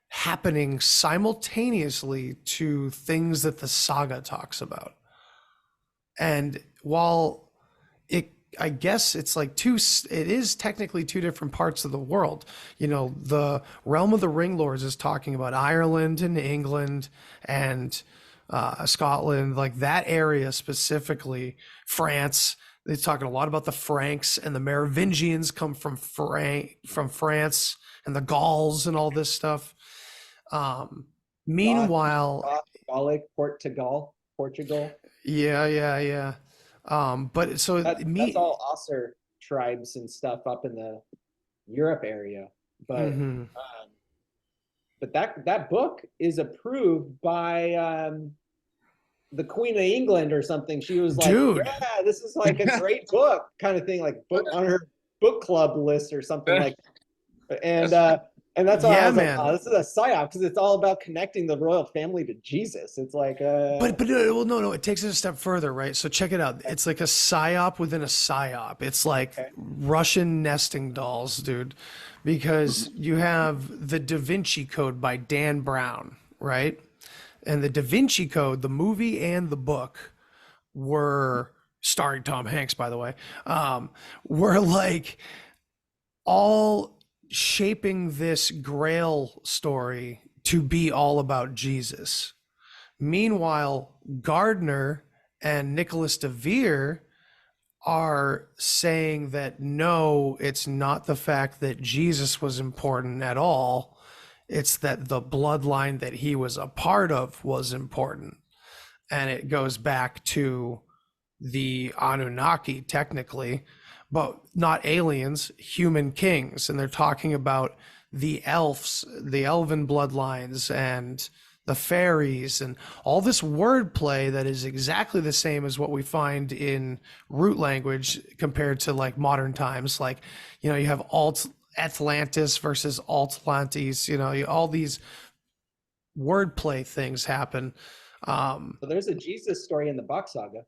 happening simultaneously to things that the saga talks about. And while I guess it's like it is technically two different parts of the world. You know, the Realm of the Ring Lords is talking about Ireland and England and Scotland, like that area specifically, France. They're talking a lot about the Franks, and the Merovingians come from France, and the Gauls and all this stuff. Meanwhile, Gallic, Portugal. Yeah. But so that's all Osser tribes and stuff up in the Europe area. But but that book is approved by the Queen of England or something. She was like, dude, yeah, this is like a great book kind of thing, like book on her book club list or something like that. And that's why I was man. like, oh, this is a psyop because it's all about connecting the royal family to Jesus. It's like but no, it takes it a step further, right? So check it out. It's like a psyop within a psyop. It's like Russian nesting dolls, dude, because you have the Da Vinci Code by Dan Brown, right? And the Da Vinci Code, the movie and the book, were starring Tom Hanks, by the way, were like all shaping this Grail story to be all about Jesus. Meanwhile, Gardner and Nicholas DeVere are saying that no, it's not the fact that Jesus was important at all. It's that the bloodline that he was a part of was important. And it goes back to the Anunnaki, technically, but not aliens, human kings. And they're talking about the elves, the elven bloodlines, and the fairies, and all this wordplay that is exactly the same as what we find in root language compared to like modern times. Like, you know, you have Atlantis versus Atlantes, you know, all these wordplay things happen. so there's a Jesus story in the Bock Saga.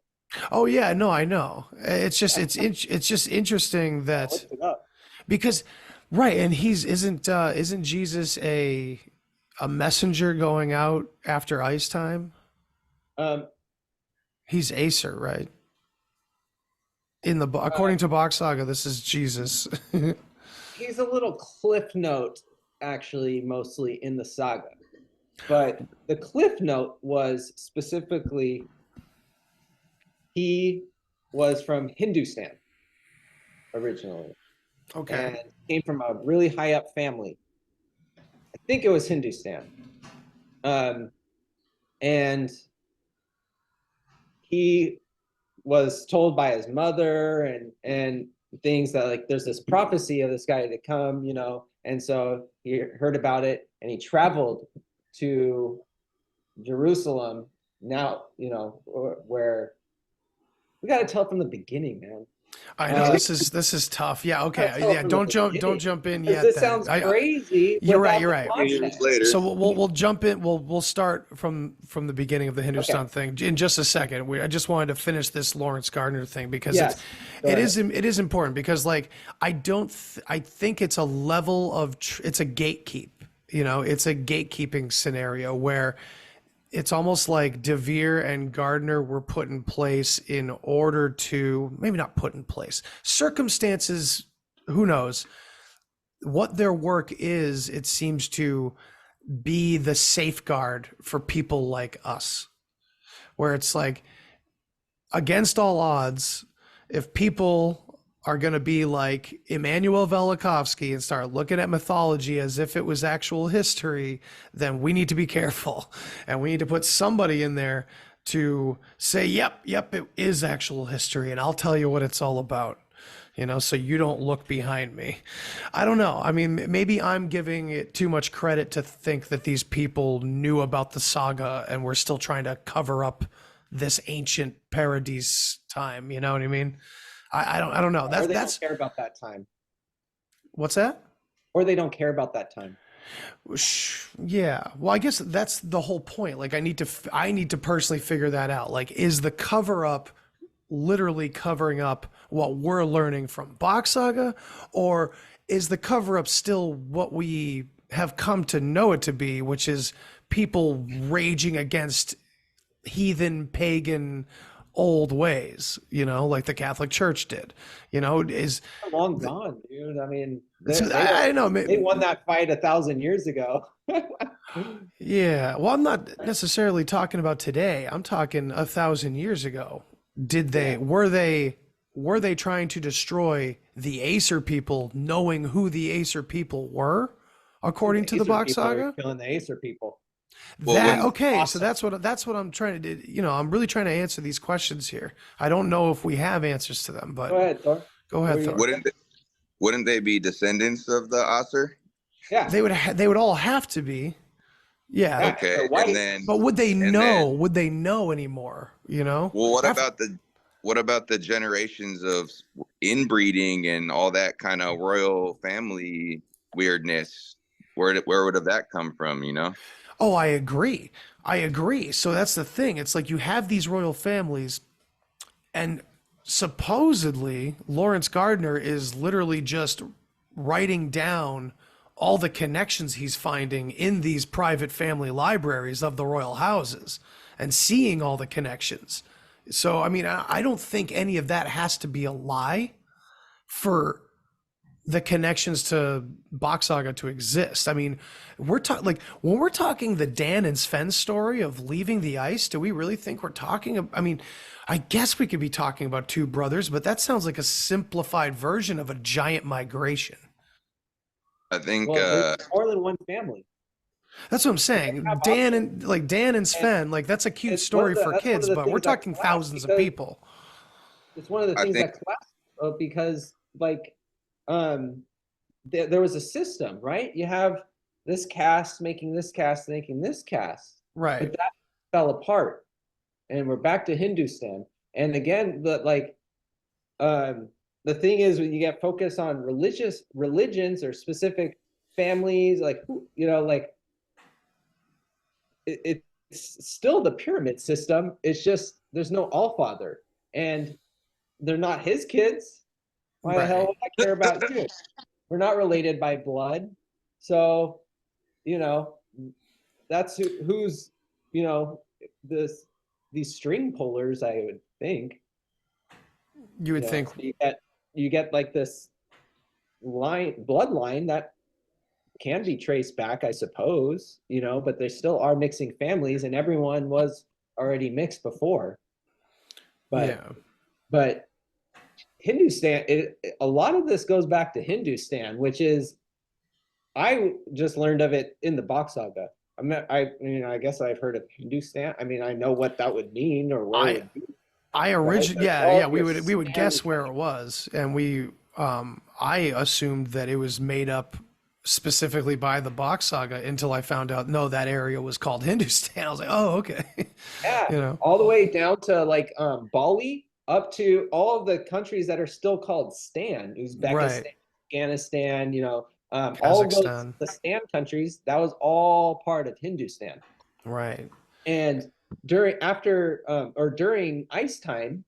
Oh yeah, no, I know. It's just it's just interesting that because right, and isn't Jesus a messenger going out after ice time? He's Acer, right? according to Bock Saga, this is Jesus. He's a little cliff note, actually, mostly in the saga. But the cliff note was specifically he was from Hindustan originally. Okay. And came from a really high up family. I think it was Hindustan. And he was told by his mother and things that like there's this prophecy of this guy to come, and so he heard about it and he traveled to Jerusalem. Now, where we got to tell from the beginning, man. I know this is tough. Yeah. Okay. Yeah. Don't jump in yet. This sounds crazy. You're right. Later. So we'll jump in. We'll start from the beginning of the Hindustan thing in just a second. I just wanted to finish this Lawrence Gardner thing because it is important because like I think it's a level of it's a gatekeep. It's a gatekeeping scenario where it's almost like DeVere and Gardner were put in place in order to, maybe not put in place, circumstances, who knows, what their work is, it seems to be the safeguard for people like us, where it's like, against all odds, if people are going to be like Immanuel Velikovsky and start looking at mythology as if it was actual history, then we need to be careful. And we need to put somebody in there to say, yep, it is actual history. And I'll tell you what it's all about, so you don't look behind me. I don't know. I mean, maybe I'm giving it too much credit to think that these people knew about the saga and we're still trying to cover up this ancient paradise time. You know what I mean? I don't know. Or they don't care about that time. What's that? Or they don't care about that time. Yeah. Well, I guess that's the whole point. Like I need to personally figure that out. Like, is the cover up literally covering up what we're learning from Bock Saga, or is the cover up still what we have come to know it to be, which is people raging against heathen, pagan, old ways, like the Catholic Church did, is long gone, dude. I mean, I know they won that fight 1,000 years ago. Yeah. Well, I'm not necessarily talking about today. I'm talking 1,000 years ago. Were they trying to destroy the Acer people, knowing who the Acer people were, according to the Bock Saga? Killing the Acer people. Awesome. So that's what I'm trying to do. I'm really trying to answer these questions here. I don't know if we have answers to them, but go ahead, Thor. Thor. Wouldn't they be descendants of the Acer? Yeah, they would all have to be. Yeah. Okay. But would they know? Would they know anymore? Well, what about the generations of inbreeding and all that kind of royal family weirdness? Where would have that come from? Oh, I agree. So that's the thing. It's like you have these royal families, and supposedly Lawrence Gardner is literally just writing down all the connections he's finding in these private family libraries of the royal houses and seeing all the connections. So, I mean, I don't think any of that has to be a lie for the connections to Bock Saga to exist. I mean, when we're talking the Dan and Sven story of leaving the ice, do we really think we're talking? I mean, I guess we could be talking about two brothers, but that sounds like a simplified version of a giant migration. I think there's more than one family. That's what I'm saying. Dan and Sven, like that's a cute story for kids, but we're talking thousands of people. It's one of the things that class because there was a system, right? You have this cast making this cast making this cast, right? But that fell apart, and we're back to Hindustan. And again, the thing is when you get focused on religions or specific families, it's still the pyramid system. It's just there's no Allfather, and they're not his kids. Why the hell would I care about you? We're not related by blood. So, that's who's, these string pullers, I would think. You would know, think. so you get like this bloodline that can be traced back, I suppose, you know, but there still are mixing families, and everyone was already mixed before. But Yeah. but Hindustan, a lot of this goes back to Hindustan, which is, I just learned of it in the Bock Saga. I guess I've heard of Hindustan. I mean, I know what that would mean or where it would be. Yeah, we would Stand guess where it was, and I assumed that it was made up specifically by the Bock Saga until I found out no, that area was called Hindustan. I was like, oh, okay. Yeah, You know, all the way down to like Bali, up to all of the countries that are still called Stan, Uzbekistan, Right. Afghanistan, you know, all of those, Kazakhstan. the Stan countries, that was all part of Hindustan. Right. And during ice time,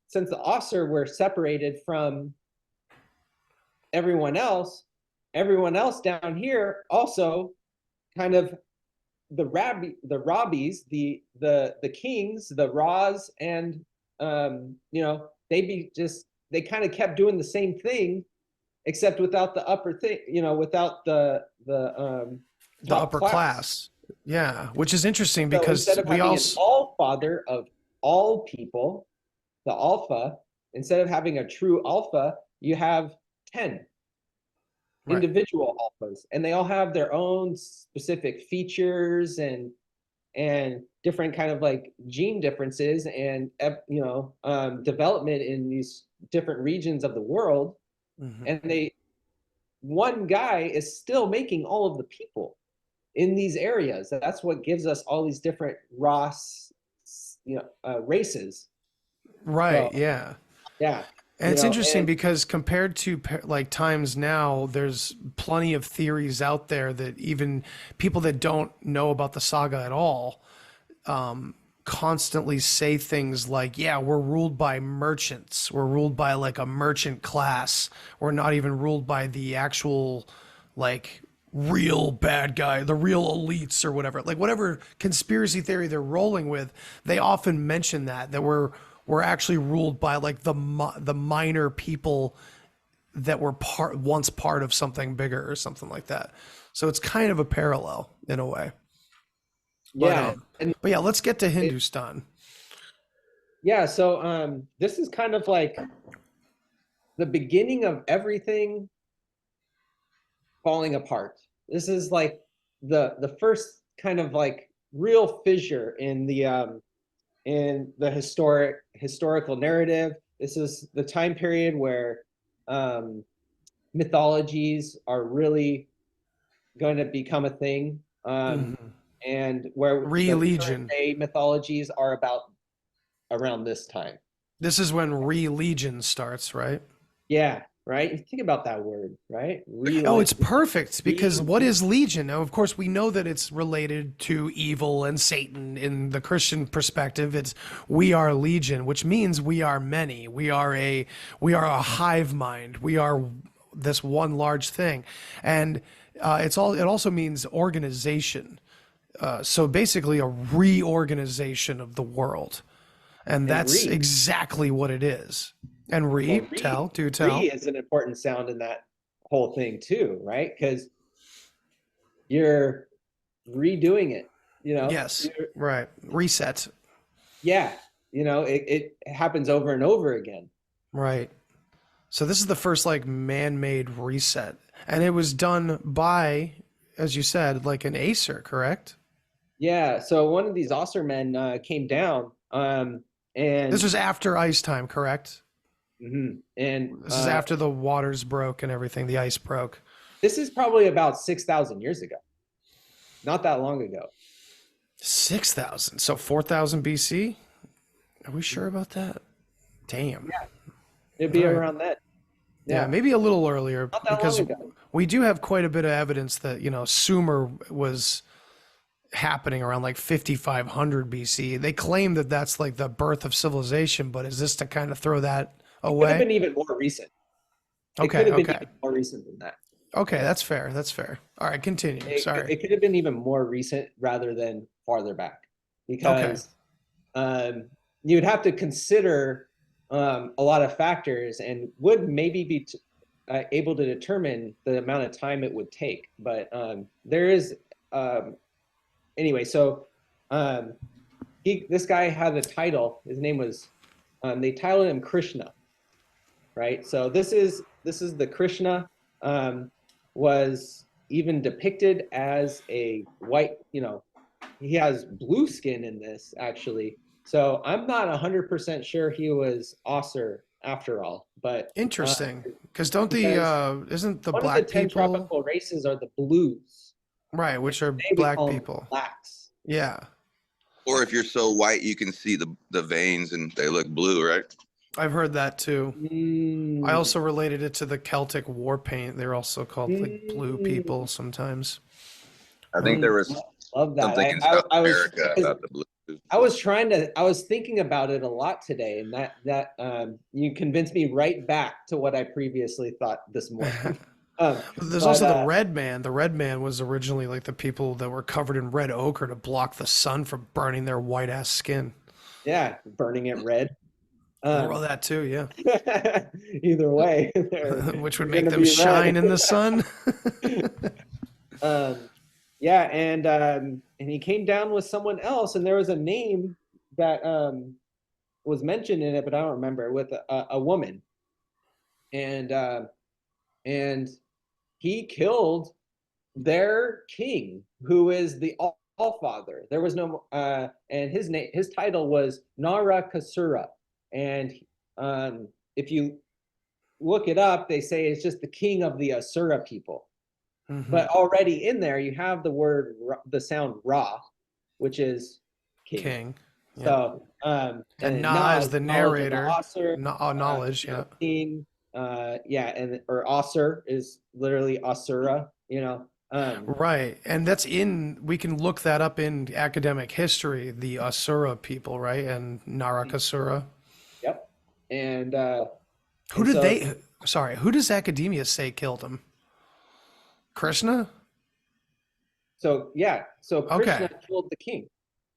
since the Asur were separated from everyone else down here also kind of, the Rabbis, the kings, the Ras, and you know, they kind of kept doing the same thing, except without the upper thing, you know, without the top upper class. Yeah, which is interesting So because instead of we having also an all father of all people, the Alpha, instead of having a true Alpha, you have 10 individual alphas, and they all have their own specific features and different kind of like gene differences and you know, development in these different regions of the world. And one guy is still making all of the people in these areas. That's what gives us all these different races. Right. So, yeah. yeah. And it's interesting because compared to like times now, there's plenty of theories out there that even people that don't know about the saga at all constantly say things like, yeah, we're ruled by merchants. We're ruled by like a merchant class. We're not even ruled by the actual like real bad guy, the real elites or whatever. Like whatever conspiracy theory they're rolling with, they often mention that we're actually ruled by like the minor people that were once part of something bigger or something like that. So it's kind of a parallel in a way. Yeah. But yeah, let's get to Hindustan. Yeah. So this is kind of like the beginning of everything falling apart. This is like the first kind of like real fissure in the historical narrative. This is the time period where mythologies are really going to become a thing, and where Religion. day mythologies are about around this time. This is when religion starts, right? Yeah, right. Think about that word, right? Oh, it's perfect because what is legion? Now, of course, we know that it's related to evil and Satan in the Christian perspective. It's we are legion, which means we are many. We are a hive mind. We are this one large thing, and it also means organization. So basically, a reorganization of the world, and that's exactly what it is. And tell. Re is an important sound in that whole thing too, right? Because you're redoing it, you know? Yes, right. Reset. Yeah, you know, it happens over and over again. Right. So this is the first like man-made reset. And it was done by, as you said, like an Acer, correct? Yeah, so one of these Asur men came down, and this was after ice time, correct? And this is after the waters broke and everything, the ice broke. This is probably about 6,000 years ago. Not that long ago. 6,000. So 4,000 BC? Are we sure about that? Damn. Yeah. It'd be around that. Yeah, maybe a little earlier, Not that because long ago. We do have quite a bit of evidence that, you know, Sumer was happening around like 5,500 BC. They claim that that's like the birth of civilization, but is this to kind of throw that away? It could have been even more recent. It could have been even more recent than that. Okay, that's fair. That's fair. All right, continue. Sorry. It could have been even more recent rather than farther back, because you'd have to consider a lot of factors and would maybe be able to determine the amount of time it would take. But there is anyway. So this guy had a title. His name was they titled him Krishna, right? So this is the Krishna was even depicted as a white. He has blue skin in this actually. So I'm not 100% sure he was Asur after all, but Interesting, because don't the isn't the one black of the 10 people tropical races are the blues, right, which are Today we black call them people? blacks. Yeah, Or if you're so white, you can see the veins and they look blue, right? I've heard that too. Mm. I also related it to the Celtic war paint. They're also called like blue people sometimes. I think there was Love that. something in South I was America about the blue. I was thinking about it a lot today, and that you convinced me right back to what I previously thought this morning. There's also the red man. The red man was originally like the people that were covered in red ochre to block the sun from burning their white ass skin. Yeah, burning it red. Well, that too, yeah. Either way, which would they're make gonna them be shine red. in the sun. Yeah, and he came down with someone else, and there was a name that was mentioned in it, but I don't remember, with a woman, and he killed their king, who is the All-Father. There was no, and his title was Narakasura, and if you look it up, they say it's just the king of the Asura people. Mm-hmm. But already in there, you have the sound Ra, which is king. Yeah. So, and Na is the narrator. Asur, Knowledge, yeah. King, or Asur is literally Asura, Right, and we can look that up in academic history, the Asura people, right, and Narakasura. Yep, and who does academia say killed him? Krishna? So Krishna killed the king.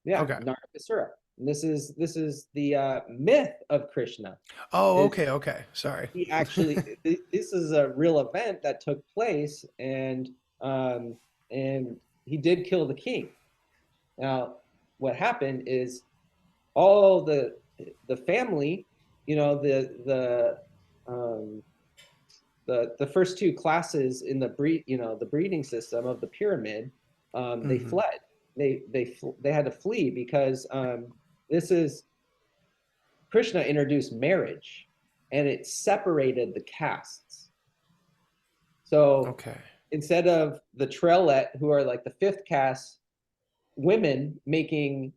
Yeah, okay. Narakasura. And this is the myth of Krishna. Oh, okay. Sorry. He actually, this is a real event that took place, and he did kill the king. Now, what happened is all the family, the first two classes in the breeding system of the pyramid, they fled. They had to flee because Krishna introduced marriage, and it separated the castes. So instead of the Trellet, who are like the fifth caste women, making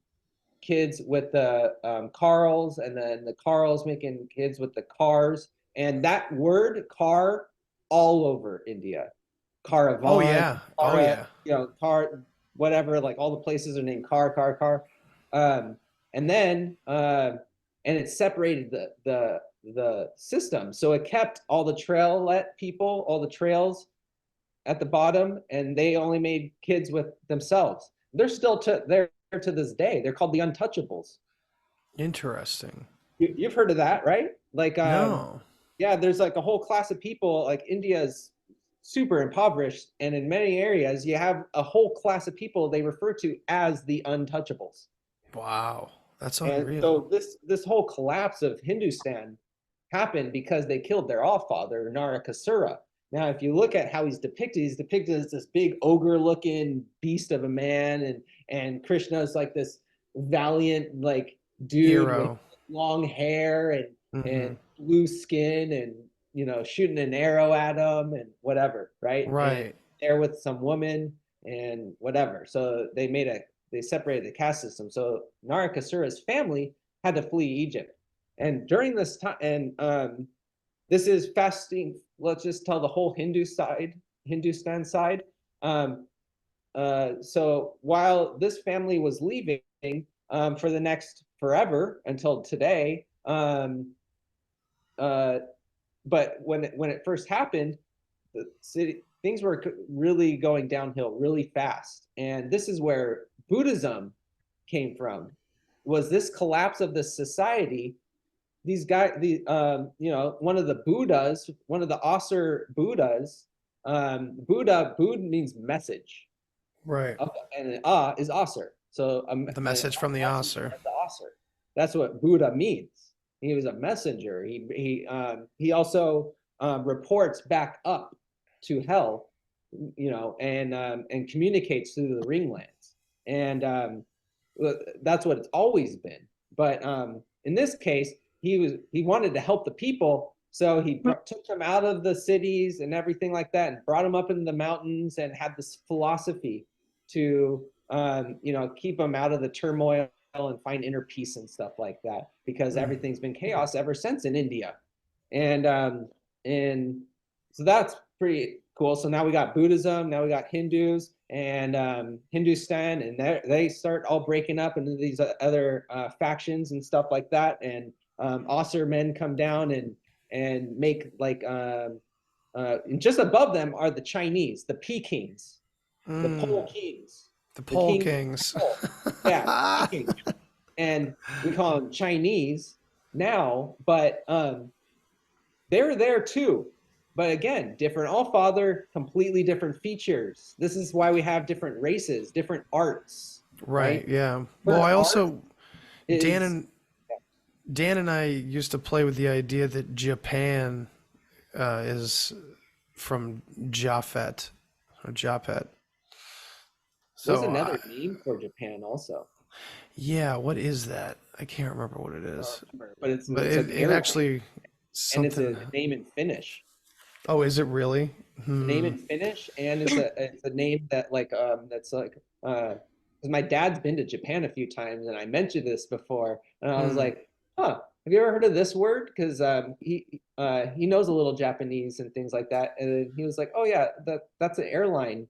kids with the Karls, and then the Karls making kids with the Kars. And that word car all over India. Caravan. Car, whatever, like all the places are named car. And then and it separated the system. So it kept all the trailet people, all the trails at the bottom, and they only made kids with themselves. They're still there to this day. They're called the untouchables. Interesting. You've heard of that, right? Like no. Yeah, there's like a whole class of people. Like India is super impoverished, and in many areas you have a whole class of people they refer to as the untouchables. Wow, that's unreal. And so this whole collapse of Hindustan happened because they killed their all-father, Narakasura. Now, if you look at how he's depicted as this big ogre-looking beast of a man, and Krishna's like this valiant like dude hero with long hair and blue skin, and shooting an arrow at him and whatever, right? Right. And there with some woman and whatever. So they separated the caste system. So Narakasura's family had to flee Egypt. And during this time, and this is fasting. Let's just tell the whole Hindustan side. So while this family was leaving for the next forever until today, but when it first happened, the city, things were really going downhill really fast, and this is where Buddhism came from. was this collapse of the society. These guys, you know, one of the Buddhas, one of the Asur Buddhas, Buddha means message, Right. and is Asur. So The message from the Asur. The Asur. That's what Buddha means. He was a messenger. He also reports back up to hell, you know, and communicates through the ringlands, and that's what it's always been. But in this case, he wanted to help the people, so he took them out of the cities and everything like that, and brought them up into the mountains, and had this philosophy to you know, keep them out of the turmoil and find inner peace and stuff like that, because everything's been chaos ever since in India, and so that's pretty cool. So now we got Buddhism, now we got Hindus and Hindustan, and they start all breaking up into these other factions and stuff like that, and Asur men come down and make like and just above them are the Chinese, the Pekings, the Pole Kings. The Pole Kings. Yeah, Kings. And we call them Chinese now, but they're there too. But again, different All-Father, completely different features. This is why we have different races, different arts. Right, yeah. Well, I also, Dan and I used to play with the idea that Japan is from Japhet, or Japhet. So, there's another name for Japan also. Yeah, what is that? I can't remember what it is. But it's it actually something. And it's a name in Finnish. Oh, is it really? Name in Finnish, and it's a name that like that's like because my dad's been to Japan a few times, and I mentioned this before, and I was like, huh, have you ever heard of this word? Because he knows a little Japanese and things like that, and he was like, oh yeah, that's an airline,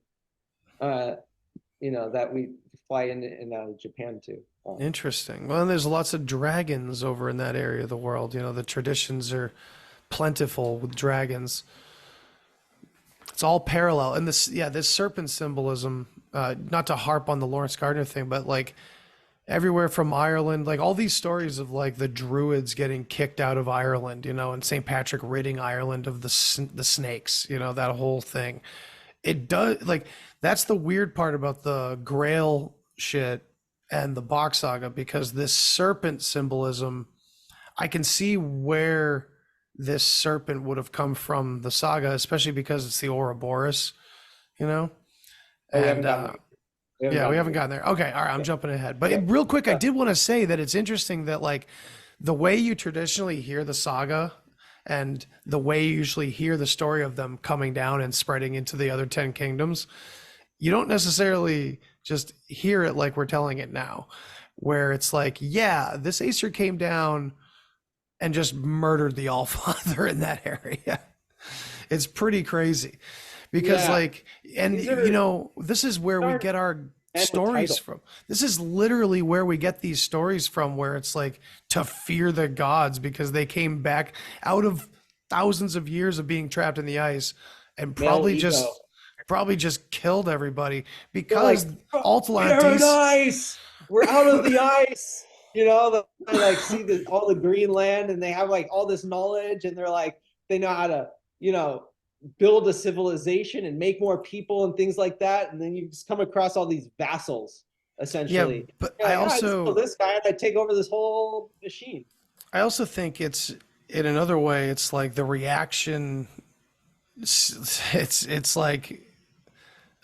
you know, that we fly in and out of Japan too. Interesting. Well, and there's lots of dragons over in that area of the world. You know, the traditions are plentiful with dragons. It's all parallel. And this serpent symbolism, not to harp on the Lawrence Gardner thing, but like everywhere from Ireland, like all these stories of like the Druids getting kicked out of Ireland, you know, and St. Patrick ridding Ireland of the snakes, you know, that whole thing. It does, like, that's the weird part about the Grail shit and the Bock Saga, because this serpent symbolism, I can see where this serpent would have come from the saga, especially because it's the Ouroboros, you know? We And we haven't gotten there. Okay, all right, I'm jumping ahead. But real quick, I did want to say that it's interesting that like the way you traditionally hear the saga and the way you usually hear the story of them coming down and spreading into the other 10 kingdoms, you don't necessarily just hear it like we're telling it now, where it's like, yeah, this Aesir came down and just murdered the All-Father in that area. It's pretty crazy because you know, this is where we get our stories from. This is literally where we get these stories from, where it's like to fear the gods because they came back out of thousands of years of being trapped in the ice and probably just killed everybody because Atlantis, we're out of the ice. You know, they like see all the green land, and they have like all this knowledge, and they're like, they know how to, you know, build a civilization and make more people and things like that. And then you just come across all these vassals, essentially. Yeah, but like, I also this guy, and I take over this whole machine. I also think it's in another way. It's like the reaction. It's like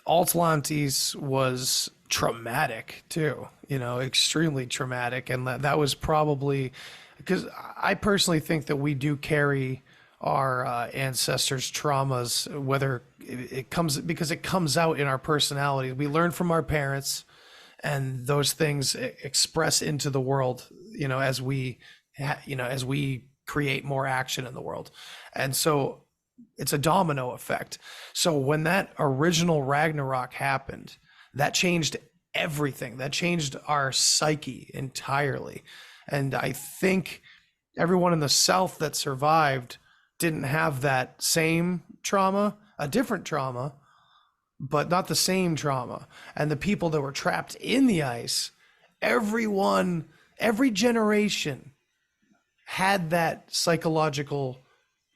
Atlantis was traumatic too, you know, extremely traumatic, and that was probably because I personally think that we do carry our ancestors' traumas, whether it comes out in our personality. We learn from our parents, and those things express into the world, you know, as we create more action in the world, and so it's a domino effect. So when that original Ragnarok happened, that changed everything. That changed our psyche entirely. And I think everyone in the South that survived didn't have that same trauma, a different trauma, but not the same trauma. And the people that were trapped in the ice, everyone every generation had that psychological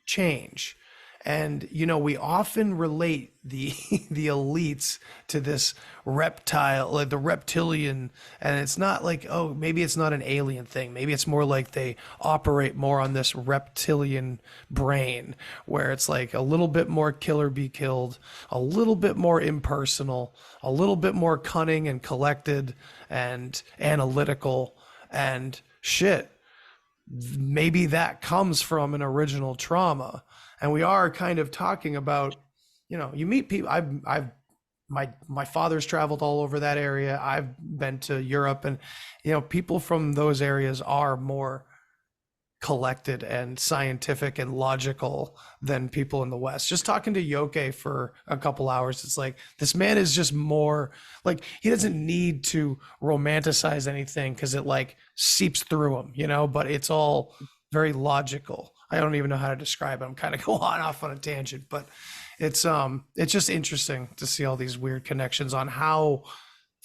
change. And, you know, we often relate the the elites to this reptile, like the reptilian, and it's not like, oh, maybe it's not an alien thing. Maybe it's more like they operate more on this reptilian brain where it's like a little bit more kill or be killed, a little bit more impersonal, a little bit more cunning and collected and analytical and shit. Maybe that comes from an original trauma. And we are kind of talking about, you know, you meet people. My father's traveled all over that area. I've been to Europe, and, you know, people from those areas are more collected and scientific and logical than people in the West. Just talking to Yoke for a couple hours, it's like, this man is just more like, he doesn't need to romanticize anything because it like seeps through him, you know, but it's all very logical. I don't even know how to describe it. I'm kind of going off on a tangent, but it's just interesting to see all these weird connections on how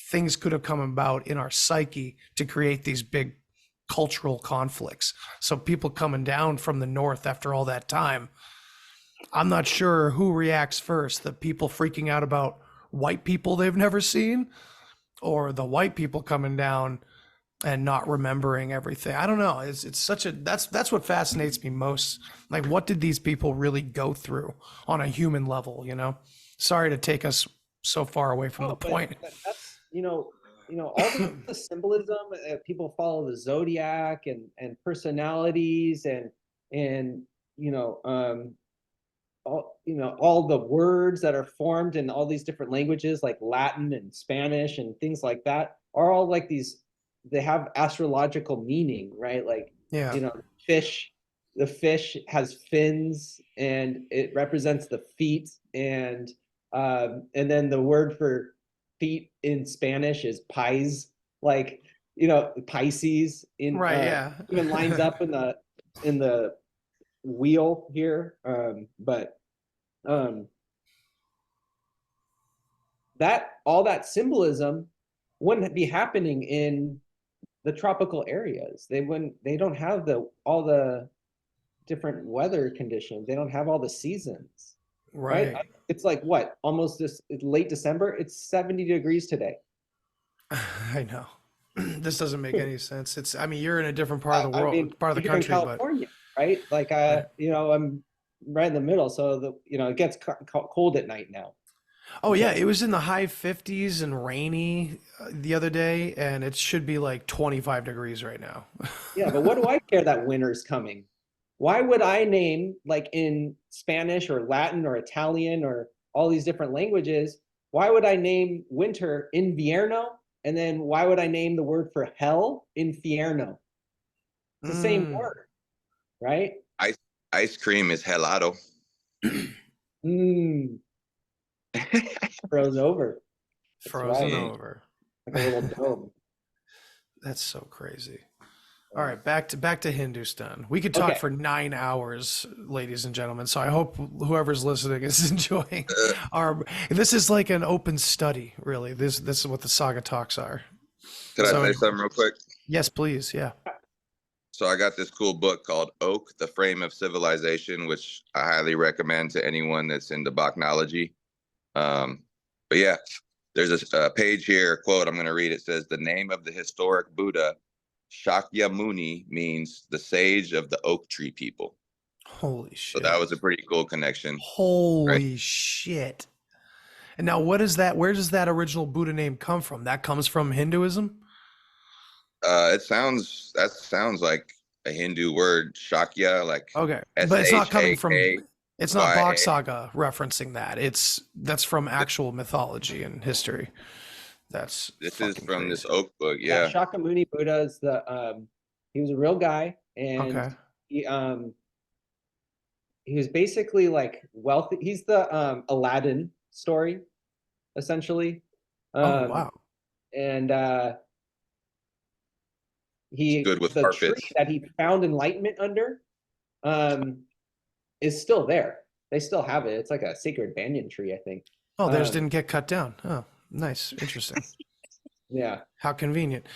things could have come about in our psyche to create these big cultural conflicts. So people coming down from the north after all that time, I'm not sure who reacts first, the people freaking out about white people they've never seen, or the white people coming down and not remembering everything. I don't know. It's such a, that's what fascinates me most. Like, what did these people really go through on a human level, you know? Sorry to take us so far away from the point. That's, you know, all the symbolism, people follow the zodiac and personalities and all the words that are formed in all these different languages like Latin and Spanish and things like that are all like these, they have astrological meaning, right? Like, Yeah. you know, the fish has fins and it represents the feet, and then the word for feet in Spanish is pies, like, you know, Pisces in Right, yeah. even lines up in the wheel here. That all that symbolism wouldn't be happening in the tropical areas. They don't have all the different weather conditions. They don't have all the seasons. Right? It's like what? Almost this late December. It's 70 degrees today. I know. This doesn't make any sense. It's, I mean, you're in a different part of the world, part of the you're country, in California, right? Like, you know, I'm right in the middle, so it gets cold at night now. Oh yeah, it was in the high 50s and rainy the other day, and it should be like 25 degrees right now. Yeah, but what do I care that winter's coming? Why would I name, like in Spanish or Latin or Italian or all these different languages, why would I name winter invierno? And then why would I name the word for hell infierno? It's the same word, right? Ice cream is helado. Froze over. Frozen over. Like a little dome. That's so crazy. All right, back to Hindustan. We could talk Okay. for 9 hours, ladies and gentlemen. So I hope whoever's listening is enjoying our. This is like an open study, really. This is what the Saga Talks are. Could I say something real quick? Yes, please. Yeah. So I got this cool book called Oak, The Frame of Civilization, which I highly recommend to anyone that's into Bachnology. But yeah, there's a page here, a quote I'm going to read. It says, the name of the historic Buddha, Shakyamuni, means the sage of the oak tree people. Holy shit. So that was a pretty cool connection. Holy shit. And now what is that? Where does that original Buddha name come from? That comes from Hinduism? That sounds like a Hindu word, Shakya, like Okay. But it's not coming from, S-H-A-K-Y-A. it's not Bock Saga referencing that. That's from actual mythology and history. This is from crazy. this oak book. Yeah. Shakyamuni Buddha is he was a real guy, and he was basically like wealthy. He's the Aladdin story, essentially. Oh wow. And He's good with the carpets. tree that he found enlightenment under is still there. They still have it. It's like a sacred banyan tree, I think. Oh, theirs didn't get cut down. Oh, nice. Interesting. Yeah. How convenient.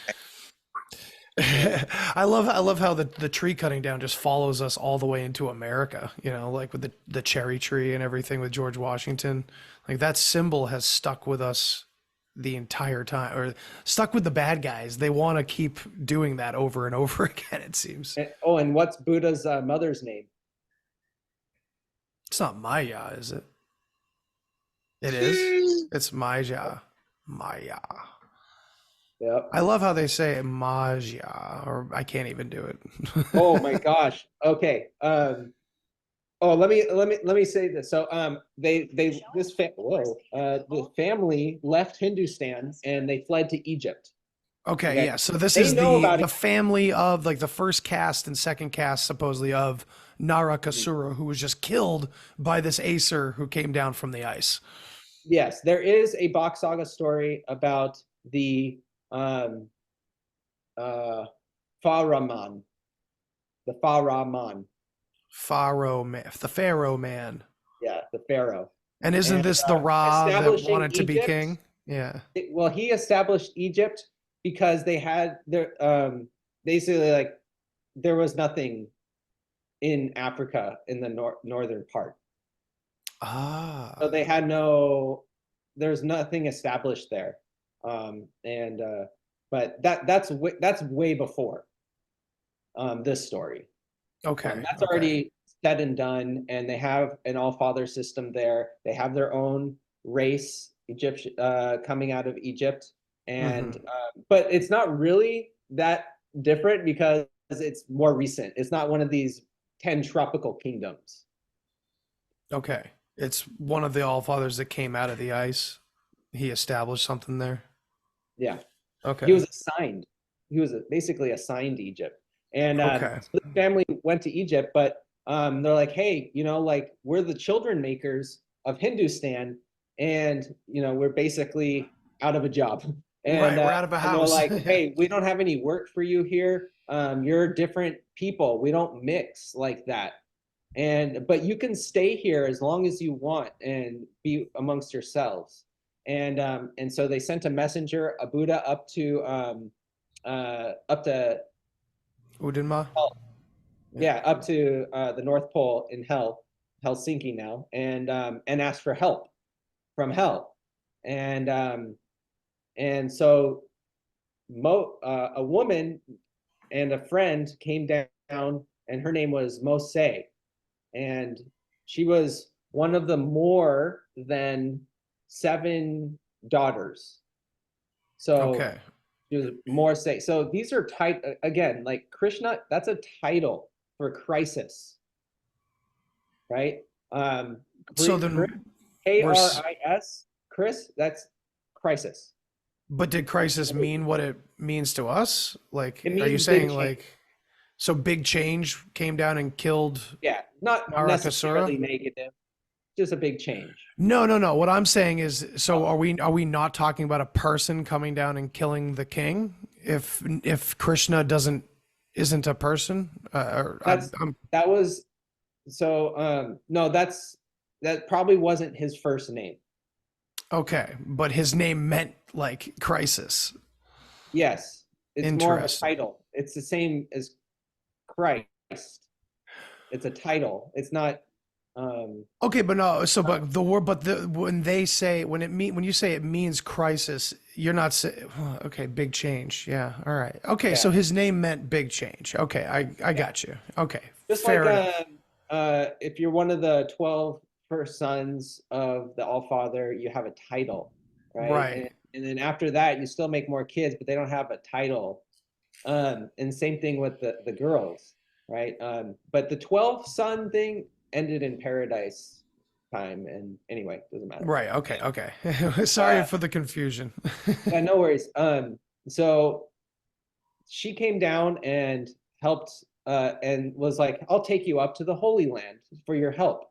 I love how the tree cutting down just follows us all the way into America, you know, like with the cherry tree and everything with George Washington. Like that symbol has stuck with us the entire time, or stuck with the bad guys. They want to keep doing that over and over again, it seems. Oh, and what's Buddha's mother's name? It's not Maya, is it? It is. It's Maya. Maya. Yep. I love how they say Maja, or I can't even do it. Oh my gosh. Okay. Let me say this. So the family left Hindustan and they fled to Egypt. Okay, yeah. So this They is know about the it. family of like the first cast and second cast supposedly of Narakasura, who was just killed by this Acer who came down from the ice. Yes, there is a Bock Saga story about the Faraman, the Faraman. The Pharaoh man. Yeah, the Pharaoh. And isn't And, this the Ra that establishing wanted to be Egypt. king? Yeah. Well, he established Egypt because they had their basically like there was nothing in Africa in the northern part. Ah. So they had there's nothing established there. But that's way before this story. Okay. That's okay. already said and done, and they have an all-father system there. They have their own race, Egyptian, coming out of Egypt, and but it's not really that different because it's more recent. It's not one of these 10 tropical kingdoms. Okay. It's one of the Allfathers that came out of the ice. He established something there. Yeah. Okay. He was assigned. He was basically assigned Egypt. And Okay. so the family went to Egypt, but they're like, hey, like we're the children makers of Hindustan, and we're basically out of a job. And, right, we're out of a and they're house. like, hey, we don't have any work for you here. You're different people. We don't mix like that. But you can stay here as long as you want and be amongst yourselves. And so they sent a messenger, a Buddha, up to Udinma? hell. Yeah, up to the North Pole in Helsinki now, and asked for help from hell. And so a woman and a friend came down, and her name was Mose, and she was one of the more than 7 daughters. So Okay. she was more say. So these are again, like Krishna, that's a title for crisis, right? So then K-R-I-S, Chris, that's crisis. But did crisis mean what it means to us? Like, It are you means saying big like, so big change came down and killed? Yeah, not Narakasura? necessarily negative, just a big change. No. What I'm saying is, so are we not talking about a person coming down and killing the king? If Krishna isn't a person, no, that probably wasn't his first name. okay, but his name meant like crisis. Yes, it's more of a Interesting. title. It's the same as Christ. It's a title. It's not. Okay, but no. So, but the word, when you say it means crisis, you're not saying. Okay, big change. Yeah. All right. Okay, Yeah. so his name meant big change. Okay, I got you. Okay, Just fair like enough. if you're one of the 12 first sons of the All-Father, you have a title, right? Right. And then after that, you still make more kids, but they don't have a title. And same thing with the girls, right? But the 12 son thing ended in paradise time, and anyway, doesn't matter. Right. Okay. Sorry for the confusion. Yeah, no worries. So she came down and helped, and was like, I'll take you up to the Holy Land for your help.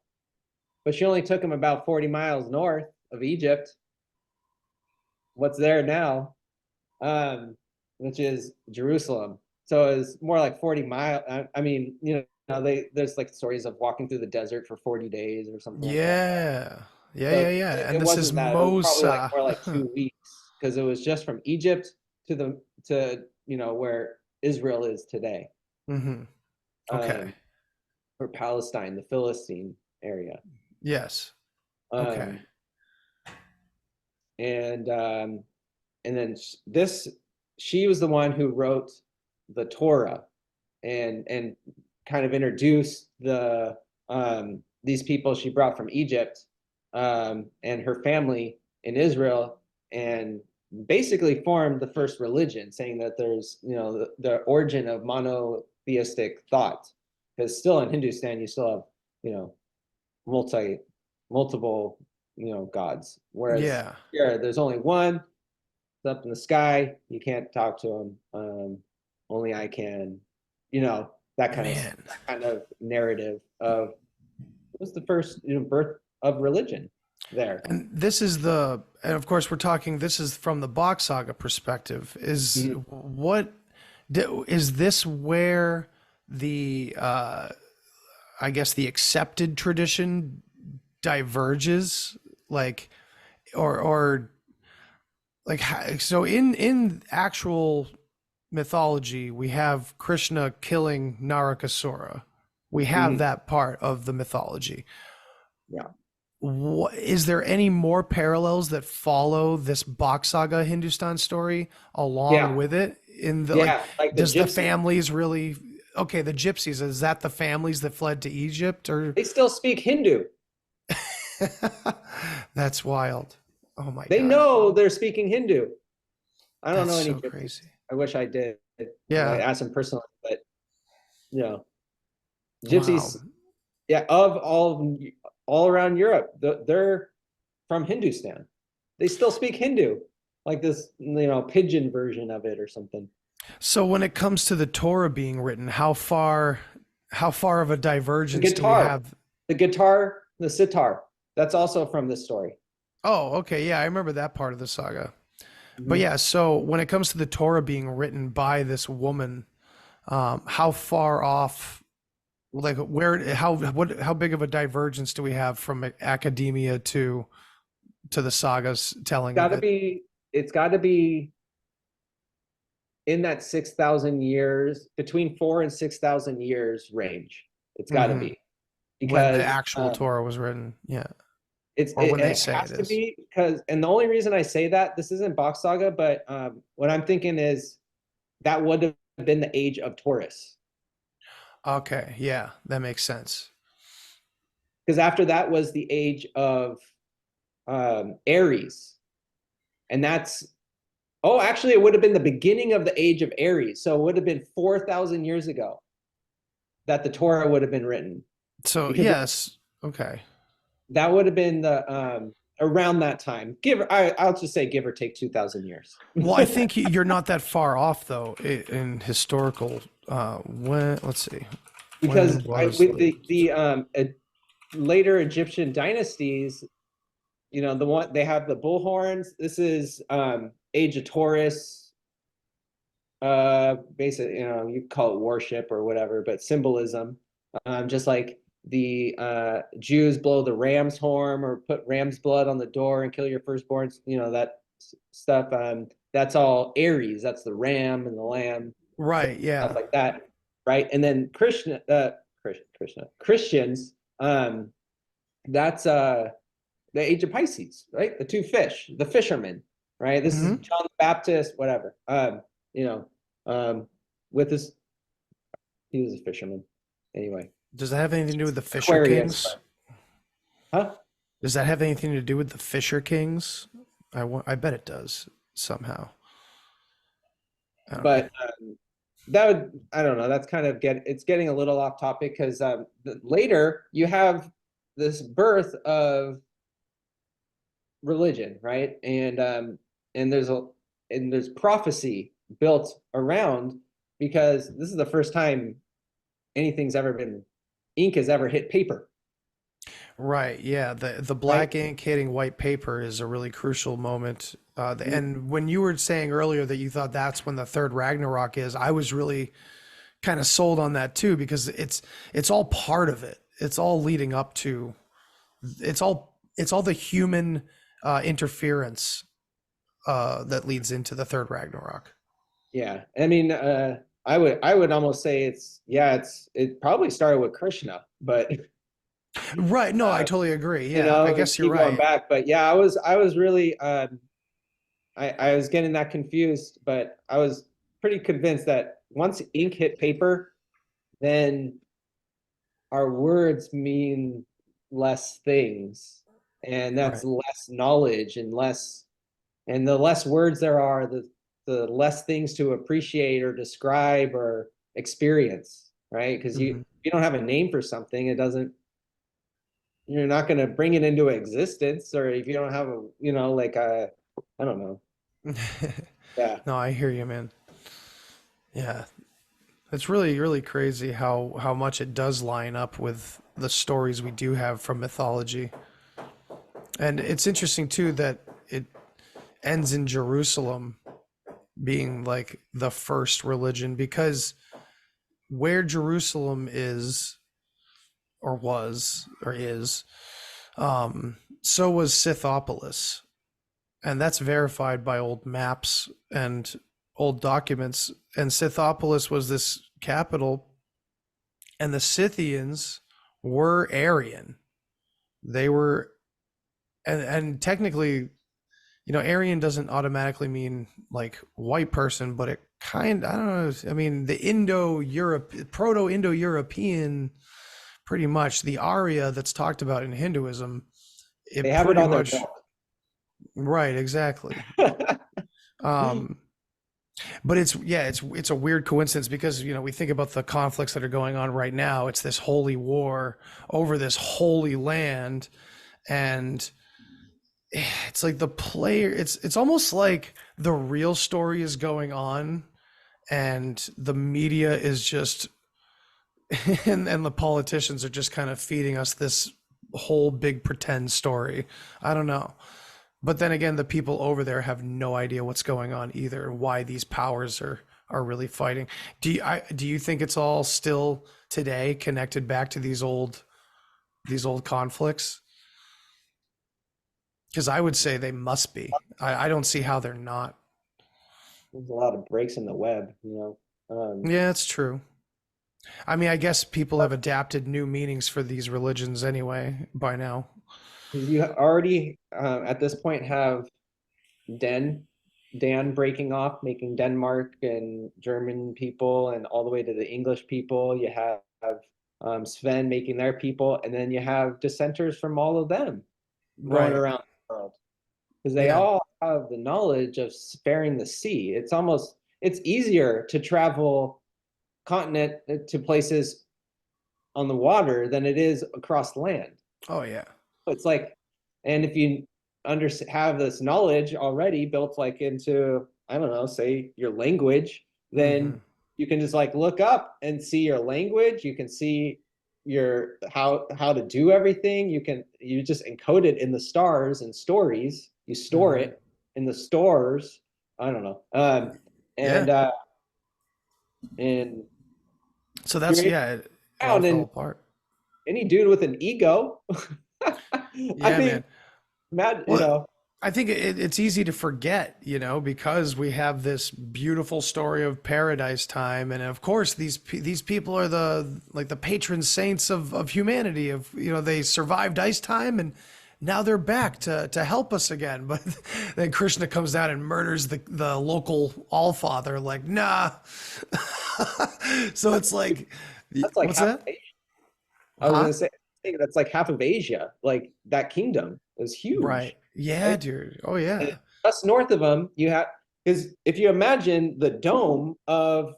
But she only took him about 40 miles north of Egypt. What's there now, which is Jerusalem. So it's more like 40 miles. I mean, there's like stories of walking through the desert for 40 days or something. Yeah. Like that. Yeah. It And this is wasn't that. It was probably Mosa. more like 2 weeks, because it was just from Egypt to where Israel is today. Mm-hmm. Okay. Or Palestine, the Philistine area. Yes. Okay. And then she was the one who wrote the Torah and kind of introduced these people she brought from Egypt and her family in Israel, and basically formed the first religion, saying that there's, you know, the origin of monotheistic thought, because still in Hindustan you still have, you know, multiple, you know, gods, whereas here there's only one. It's up in the sky, you can't talk to him, only I can, you know, that kind of narrative of it was the first, you know, birth of religion there. And this is and of course we're talking, this is from the Bock Saga perspective. Is this where the I guess the accepted tradition diverges, like, or like, so in actual mythology we have Krishna killing Narakasura. We have that part of the mythology. Yeah. Is there any more parallels that follow this Bock Saga Hindustan story along with it? In the like does the families really? Okay, the gypsies, is that the families that fled to Egypt, or they still speak Hindu? That's wild. Oh my God. They know they're speaking Hindu. I don't know any so gypsies. Crazy. I wish I did. Yeah. I asked them personally, but you know, gypsies, of all around Europe, they're from Hindustan. They still speak Hindu, like this, you know, pidgin version of it or something. So when it comes to the Torah being written, how far of a divergence do we have? The guitar, the sitar, that's also from this story. Oh, okay. Yeah, I remember that part of the saga. But yeah, so when it comes to the Torah being written by this woman, how far off, like how big of a divergence do we have from academia to the sagas telling? It's got to be in that 6,000 years, between 4,000 and 6,000 years range. It's got to be, because when the actual Torah was written. Yeah. It has to be, because, and the only reason I say that, this isn't Bock Saga, but what I'm thinking is that would have been the age of Taurus. Okay, yeah, that makes sense. Because after that was the age of Aries, and actually it would have been the beginning of the age of Aries, so it would have been 4,000 years ago that the Torah would have been written. So yes, okay. That would have been the around that time. I'll just say give or take 2,000 years. Well, I think you're not that far off though in historical. Let's see. Because with the later Egyptian dynasties, you know, the one they have the bullhorns. This is age of Taurus. Basically, you know, you call it worship or whatever, but symbolism. Just like the Jews blow the ram's horn or put ram's blood on the door and kill your firstborns, you know, that stuff. That's all Aries. That's the ram and the lamb. Right. Yeah. Stuff like that. Right. And then Christians, that's the age of Pisces, right? The two fish, the fishermen, right? This is John the Baptist, whatever. You know, with his, he was a fisherman. Anyway. Does that have anything to do with the Fisher Kings? Huh? Does that have anything to do with the Fisher Kings? I bet it does somehow. But that would, I don't know. That's kind of it's getting a little off topic, because later you have this birth of religion, right? And there's prophecy built around, because this is the first time ink has ever hit paper. Right. Yeah. The black ink hitting white paper is a really crucial moment. And when you were saying earlier that you thought that's when the third Ragnarok is, I was really kind of sold on that too, because it's all part of it. It's all leading up to, it's all the human interference that leads into the third Ragnarok. Yeah. I mean, I would almost say it probably started with Krishna, but Right. No, I totally agree. you Yeah, know, I guess you're keep going right. back. But yeah, I was really I was getting that confused, but I was pretty convinced that once ink hit paper, then our words mean less things, and Right. that's less knowledge and the less words there are, the less things to appreciate or describe or experience, right? Because Mhm. you don't have a name for something, it doesn't, you're not going to bring it into existence, or if you don't have a, you know, like a, I don't know. Yeah. No, I hear you, man. Yeah. It's really, really crazy how much it does line up with the stories we do have from mythology. And it's interesting too that it ends in Jerusalem being like the first religion, because where Jerusalem is or was or is, so was Scythopolis. And that's verified by old maps and old documents. And Scythopolis was this capital, and the Scythians were Aryan. They were, and technically, you know, Aryan doesn't automatically mean like white person, but it kind, I don't know. I mean, the Indo-Europe, Proto-Indo-European, pretty much the Arya that's talked about in Hinduism. They It have it pretty on their much, right, exactly. belt. Um, but it's a weird coincidence because, you know, we think about the conflicts that are going on right now. It's this holy war over this holy land, and it's like the player. It's almost like the real story is going on, and the media is just and the politicians are just kind of feeding us this whole big pretend story. I don't know. But then again, the people over there have no idea what's going on either, why these powers are really fighting. Do you think it's all still today connected back to these old conflicts? Because I would say they must be. I don't see how they're not. There's a lot of breaks in the web, you know. Yeah, it's true. I mean, I guess people have adapted new meanings for these religions anyway by now. You already at this point have Dan breaking off, making Denmark and German people, and all the way to the English people. You have Sven making their people, and then you have dissenters from all of them going Right. around the world, because they Yeah. all have the knowledge of sparing the sea. It's easier to travel continent to places on the water than it is across land. Oh yeah. It's like, and if you have this knowledge already built like into, I don't know, say your language, Hmm. then you can just like look up and see your language. You can see your how to do everything. You just encode it in the stars and stories. You store Hmm. it in the stores. I don't know. And Yeah. and So you're that's, able yeah, it all down, fell and apart. any dude with an ego, I Yeah, think, man. mad, you Well, know. I think it's easy to forget, you know, because we have this beautiful story of paradise time, and of course these people are the like the patron saints of humanity. Of, you know, they survived ice time, and now they're back to help us again. But then Krishna comes down and murders the local allfather. Like, nah. So it's like, That's like what's half of that? Asia. I was Huh? gonna say, I think that's like half of Asia. Like that kingdom is Right. huge, Yeah, right? dude. Oh And yeah. just north of them, you have, because if you imagine the dome of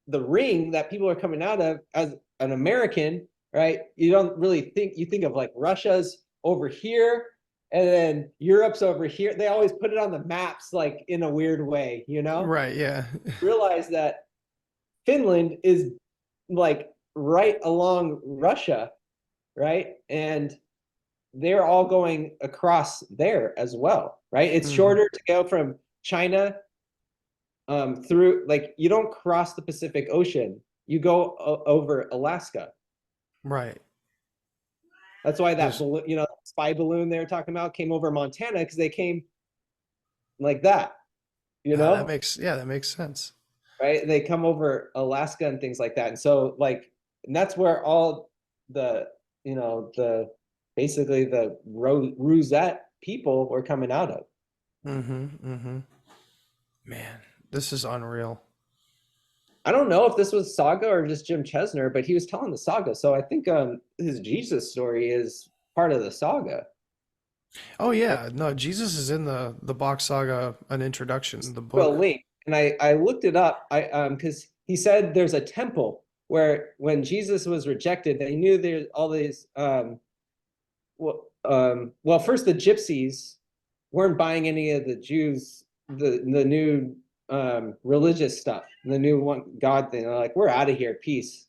the ring that people are coming out of as an American, right? You don't really think, you think of like Russia's over here and then Europe's over here. They always put it on the maps like in a weird way, you know? Right. Yeah. Realize that Finland is like right along Russia, right? And they're all going across there as well, right? It's Mhm. shorter to go from China through, like, you don't cross the Pacific Ocean, you go over Alaska. Right. That's why that There's balloon, you know, spy balloon they were talking about came over Montana, because they came like that, you that know? makes, yeah, that makes sense. right? They come over Alaska and things like that. And so like, and that's where all the, basically the Rosette people were coming out of. Man, this is unreal. I don't know if this was Saga or just Jim Chesner, but he was telling the Saga. So I think his Jesus story is part of the Saga. Oh yeah, no, Jesus is in the Bock Saga, an introduction, the Well, book. link, and I looked it up. Because he said there's a temple where when Jesus was rejected, they knew there's all these well, first the gypsies weren't buying any of the Jews the new religious stuff, the new one God thing. They're like, we're out of here, peace,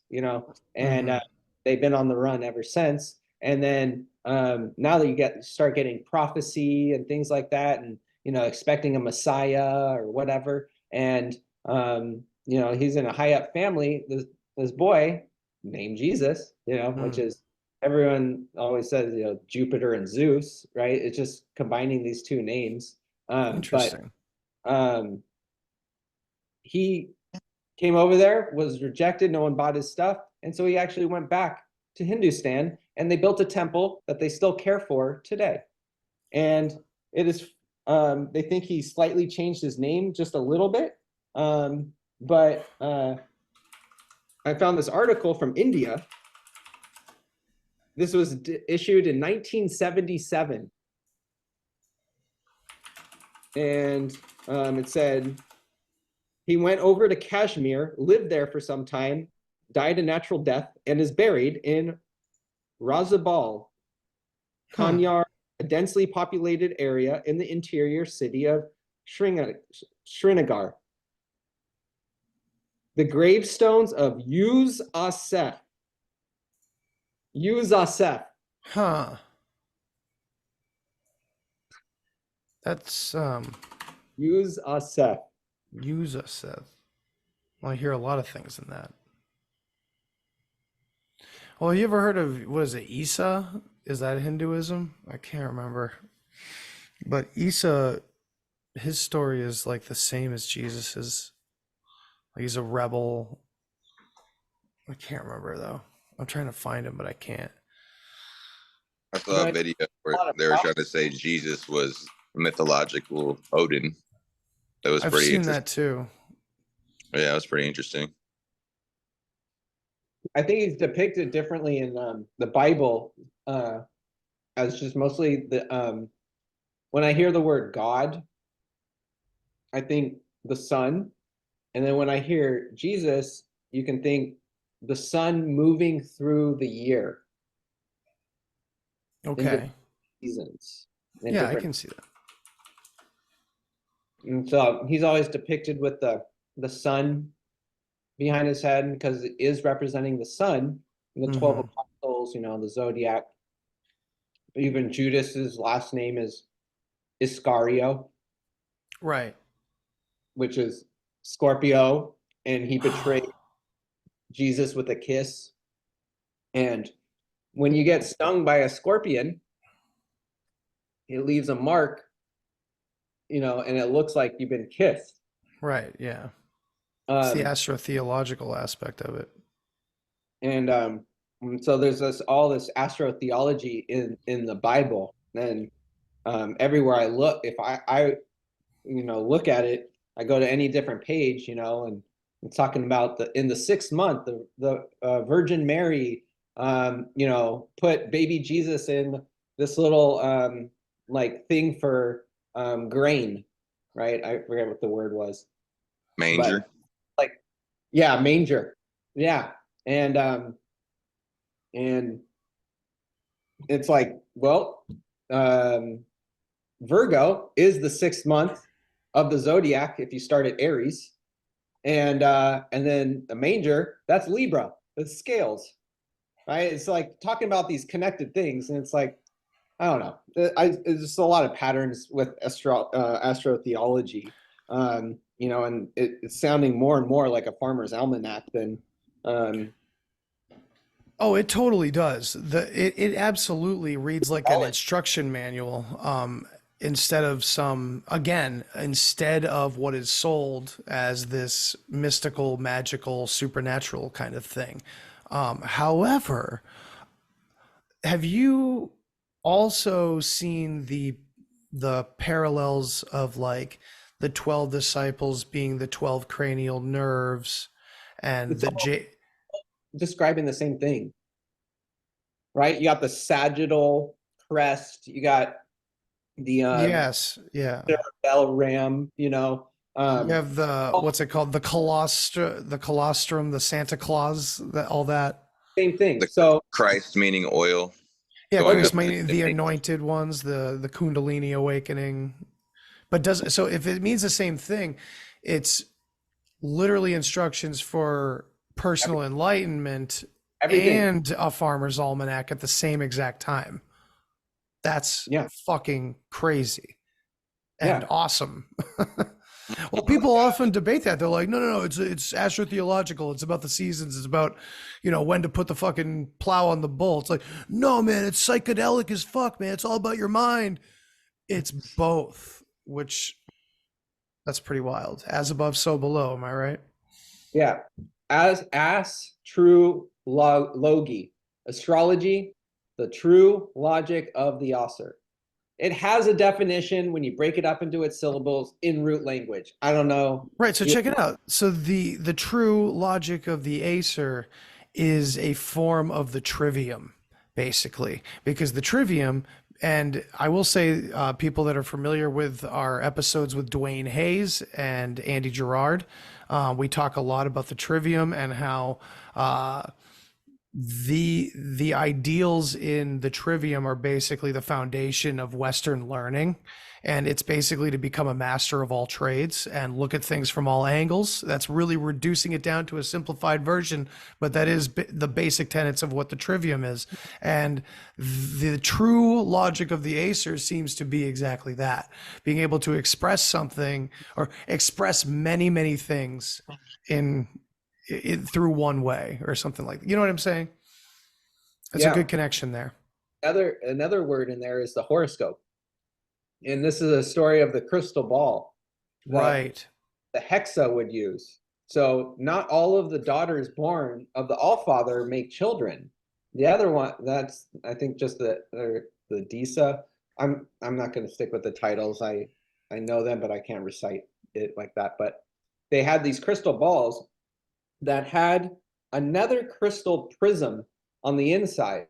and they've been on the run ever since. And then now that you start getting prophecy and things like that, and expecting a Messiah or whatever, and he's in a high up family. This boy named Jesus, which is everyone always says, Jupiter and Zeus, right? It's just combining these two names. Interesting. But he came over there, was rejected. No one bought his stuff. And so he actually went back to Hindustan, and they built a temple that they still care for today. And it is, they think he slightly changed his name just a little bit. But I found this article from India. This was issued in 1977. And it said, he went over to Kashmir, lived there for some time, died a natural death, and is buried in Razabal, Kanyar, a densely populated area in the interior city of Srinagar. The gravestones of Uz Asef. Uz Asef. Huh. That's Uz Asef. Yuza Seth. Well, I hear a lot of things in that. Well, you ever heard of, what is it, Isa? Is that Hinduism? I can't remember. But Isa, his story is like the same as Jesus's. Like he's a rebel. I can't remember though. I'm trying to find him, but I can't. I saw a video where they were trying to say Jesus was mythological Odin. That was I've pretty seen interesting. that too. Yeah, it was pretty interesting. I think he's depicted differently in the Bible, as just mostly the when I hear the word God, I think the sun, and then when I hear Jesus, you can think the sun moving through the year. Okay. Seasons. Yeah, I can see that. And so he's always depicted with the sun behind his head because it is representing the sun, and the 12 apostles, the zodiac. Even Judas's last name is Iscario, Right. which is Scorpio, and he betrayed Jesus with a kiss. And when you get stung by a scorpion, it leaves a mark, and it looks like you've been kissed. Right, yeah. It's the astrotheological aspect of it. And so there's all this astrotheology in the Bible. And everywhere I look, if I look at it, I go to any different page, and it's talking about in the 6th month, the Virgin Mary, put baby Jesus in this little like thing for grain, right? I forget what the word was. Manger. But, yeah, manger. Yeah. And it's like, well, Virgo is the 6th month of the zodiac if you start at Aries. And then the manger, that's Libra, it's scales. Right? It's like talking about these connected things, and it's like, I don't know. It's just a lot of patterns with astrotheology, and it's sounding more and more like a farmer's almanac than. Oh, it totally does. It absolutely reads like an instruction manual. instead of instead of what is sold as this mystical, magical, supernatural kind of thing. However, have you also seen the parallels of like the 12 disciples being the 12 cranial nerves and It's the all describing the same thing, right? You got the sagittal crest, you got the yes, yeah. bell ram, you know. You have the what's it called? The colostrum, the Santa Claus, that all that. Same thing. The So Christ meaning oil. Yeah, Going Christ, up to the anointed ones, the Kundalini awakening. But if it means the same thing, it's literally instructions for personal enlightenment everything. and a farmer's almanac at the same exact time. That's fucking crazy and awesome. Well, people often debate that. They're like, no, it's astrotheological. It's about the seasons. It's about, when to put the fucking plow on the bull. It's like, no, man, it's psychedelic as fuck, man. It's all about your mind. It's both, which that's pretty wild. As above, so below. Am I right? Yeah. As true logi, astrology, the true logic of the Aser. It has a definition when you break it up into its syllables in root language. I don't know. Right. So check it out. So the true logic of the Acer is a form of the trivium, basically, because the trivium, and I will say, people that are familiar with our episodes with Dwayne Hayes and Andy Gerard, we talk a lot about the trivium and how the ideals in the trivium are basically the foundation of Western learning, and it's basically to become a master of all trades and look at things from all angles. That's really reducing it down to a simplified version, but that is the basic tenets of what the trivium is. And the true logic of the Acer seems to be exactly that, being able to express something or express many things through one way or something like that. You know what I'm saying? It's a good connection there. Another word in there is the horoscope. And this is a story of the crystal ball. Right. The Hexa would use. So not all of the daughters born of the Allfather make children. The other one, that's I think just the Disa. I'm not going to stick with the titles. I know them, but I can't recite it like that. But they had these crystal balls that had another crystal prism on the inside.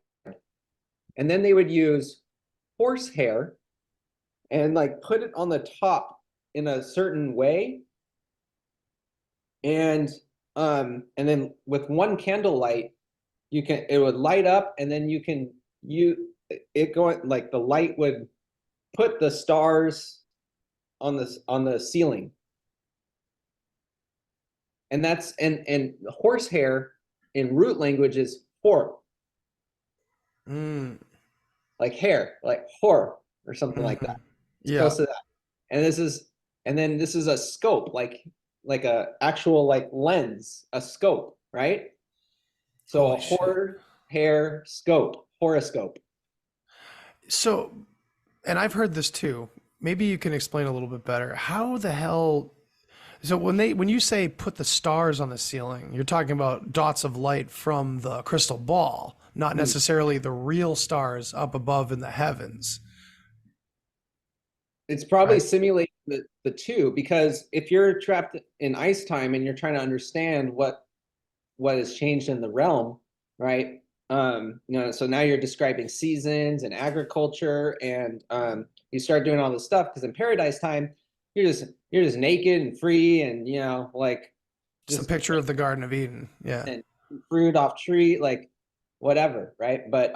And then they would use horsehair and like put it on the top in a certain way. And then with one candle light, it would light up, and then like the light would put the stars on the ceiling. And that's and horsehair in root language is hor. Like hair, like hor or something like that. It's close to that. And this is a scope, like a actual like lens, a scope, right? So a hair scope, horoscope. So, and I've heard this too. Maybe you can explain a little bit better. How the hell? So when you say put the stars on the ceiling, you're talking about dots of light from the crystal ball, not necessarily the real stars up above in the heavens. It's probably simulating the two, because if you're trapped in ice time and you're trying to understand what has changed in the realm, right? So now you're describing seasons and agriculture, and you start doing all this stuff, because in paradise time, you're just naked and free, and like just a picture of the Garden of Eden, and fruit off tree, like whatever, right? But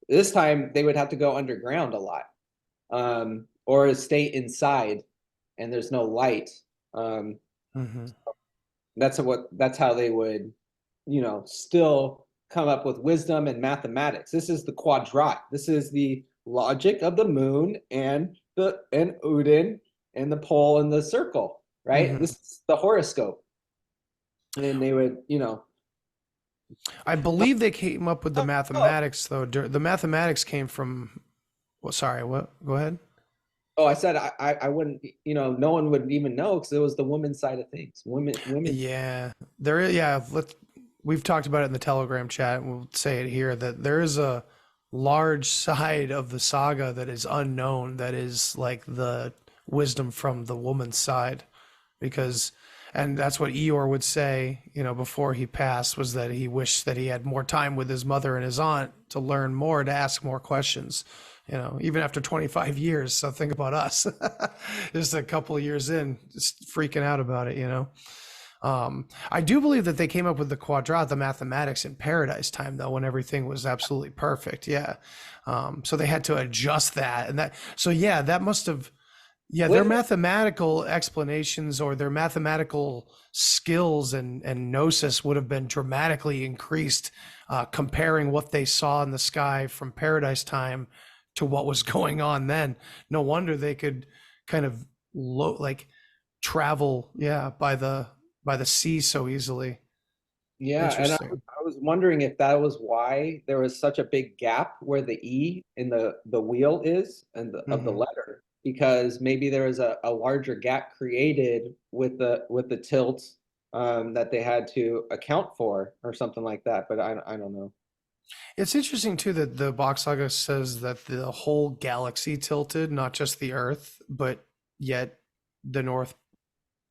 this time they would have to go underground a lot, or stay inside, and there's no light. That's how they would, still come up with wisdom and mathematics. This is the quadrat. This is the logic of the moon and Udin and the pole and the circle, right? This is the horoscope. And they would, I believe they came up with the mathematics, though. The mathematics came from, Well, sorry, what? Go ahead. Oh, I said I wouldn't, no one would even know because it was the woman's side of things. Women. Yeah, there is. Yeah, we've talked about it in the Telegram chat, and we'll say it here that there is a large side of the saga that is unknown, that is like the wisdom from the woman's side, because, and that's what Eeyore would say, before he passed, was that he wished that he had more time with his mother and his aunt to learn more, to ask more questions, even after 25 years. So think about us, just a couple of years in, just freaking out about it, I do believe that they came up with the quadrat, the mathematics, in paradise time, though, when everything was absolutely perfect. Yeah. So they had to adjust that, that must have, their mathematical explanations or their mathematical skills and gnosis would have been dramatically increased, comparing what they saw in the sky from paradise time to what was going on then. No wonder they could kind of travel, by the sea so easily. Yeah, and I was wondering if that was why there was such a big gap where the E in the wheel is and of the letter, because maybe there was a larger gap created with the tilt, that they had to account for or something like that. But I don't know. It's interesting too that the Bock Saga says that the whole galaxy tilted, not just the Earth, but yet the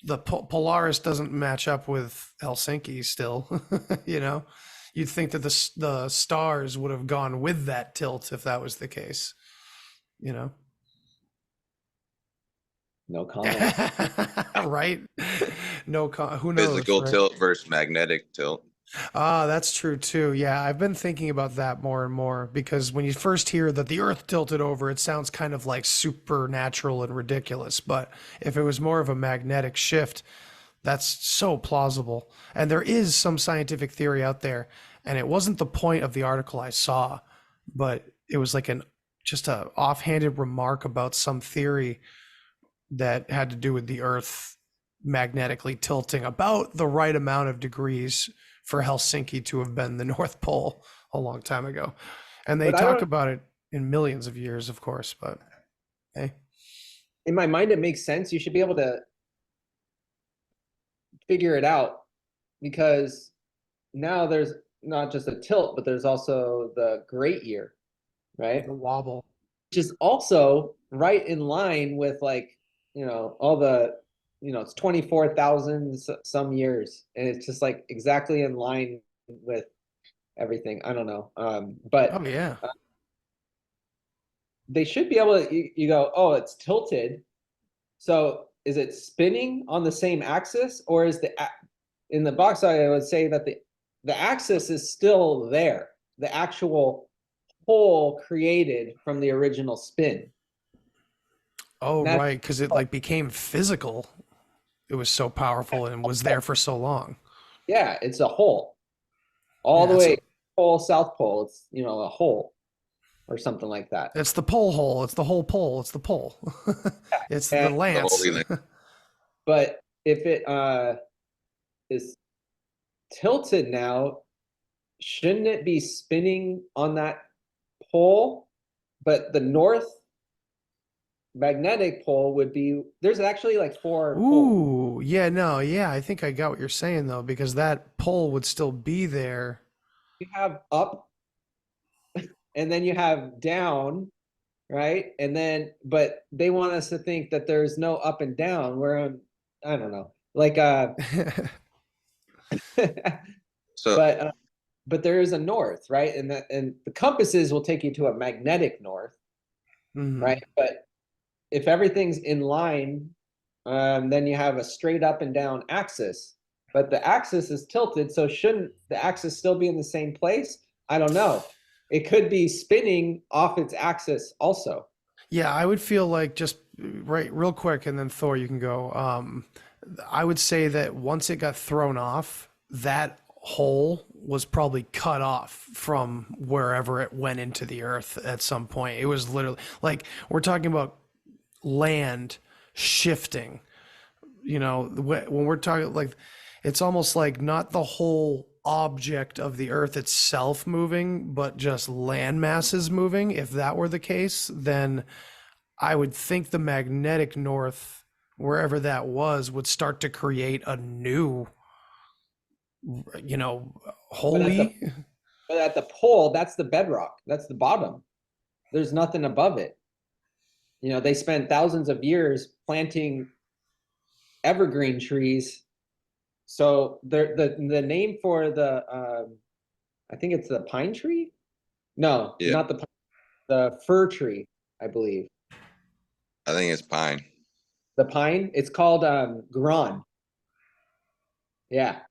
Polaris doesn't match up with Helsinki still. You'd think that the stars would have gone with that tilt if that was the case. No comment. Right? Who knows? Physical right? tilt versus magnetic tilt. That's true too. Yeah, I've been thinking about that more and more, because when you first hear that the Earth tilted over, it sounds kind of like supernatural and ridiculous. But if it was more of a magnetic shift, that's so plausible. And there is some scientific theory out there, and it wasn't the point of the article I saw, but it was like just a offhanded remark about some theory that had to do with the Earth magnetically tilting about the right amount of degrees for Helsinki to have been the North Pole a long time ago. And they talk about it in millions of years, of course, but hey. In my mind, it makes sense. You should be able to figure it out, because now there's not just a tilt, but there's also the great year, right? The wobble. Which is also right in line with all the, it's 24,000 some years, and it's just like exactly in line with everything. I don't know. But oh yeah, they should be able to, you go, oh, it's tilted. So is it spinning on the same axis, or is in the Bock Saga, I would say that the axis is still there, the actual pole created from the original spin. Oh, right, because it became physical. It was so powerful and was there for so long. Yeah, it's a hole. All the way pole, South Pole, it's a hole or something like that. It's the pole hole. It's the whole pole. It's the pole. It's the lance. But if it is tilted now, shouldn't it be spinning on that pole? But the north magnetic pole would be, there's actually like 4 poles. Yeah, no, yeah, I think I got what you're saying though, because that pole would still be there. You have up and then you have down, right? And then, but they want us to think that there's no up and down, where I don't know, but there is a north, right? And the compasses will take you to a magnetic north, right? But if everything's in line, then you have a straight up and down axis, but the axis is tilted. So shouldn't the axis still be in the same place? I don't know. It could be spinning off its axis also. Yeah, I would feel like, just right real quick, and then Thor, you can go. I would say that once it got thrown off, that hole was probably cut off from wherever it went into the earth at some point. It was literally like, we're talking about land shifting, when we're talking, like, it's almost like not the whole object of the earth itself moving, but just land masses moving. If that were the case, then I would think the magnetic north, wherever that was, would start to create a new, holy. But at the pole, that's the bedrock. That's the bottom. There's nothing above it. They spent thousands of years planting evergreen trees. So the name for the I think it's the pine tree. No, Yeah. not the fir tree, I believe. I think it's pine. The pine. It's called gran. Yeah,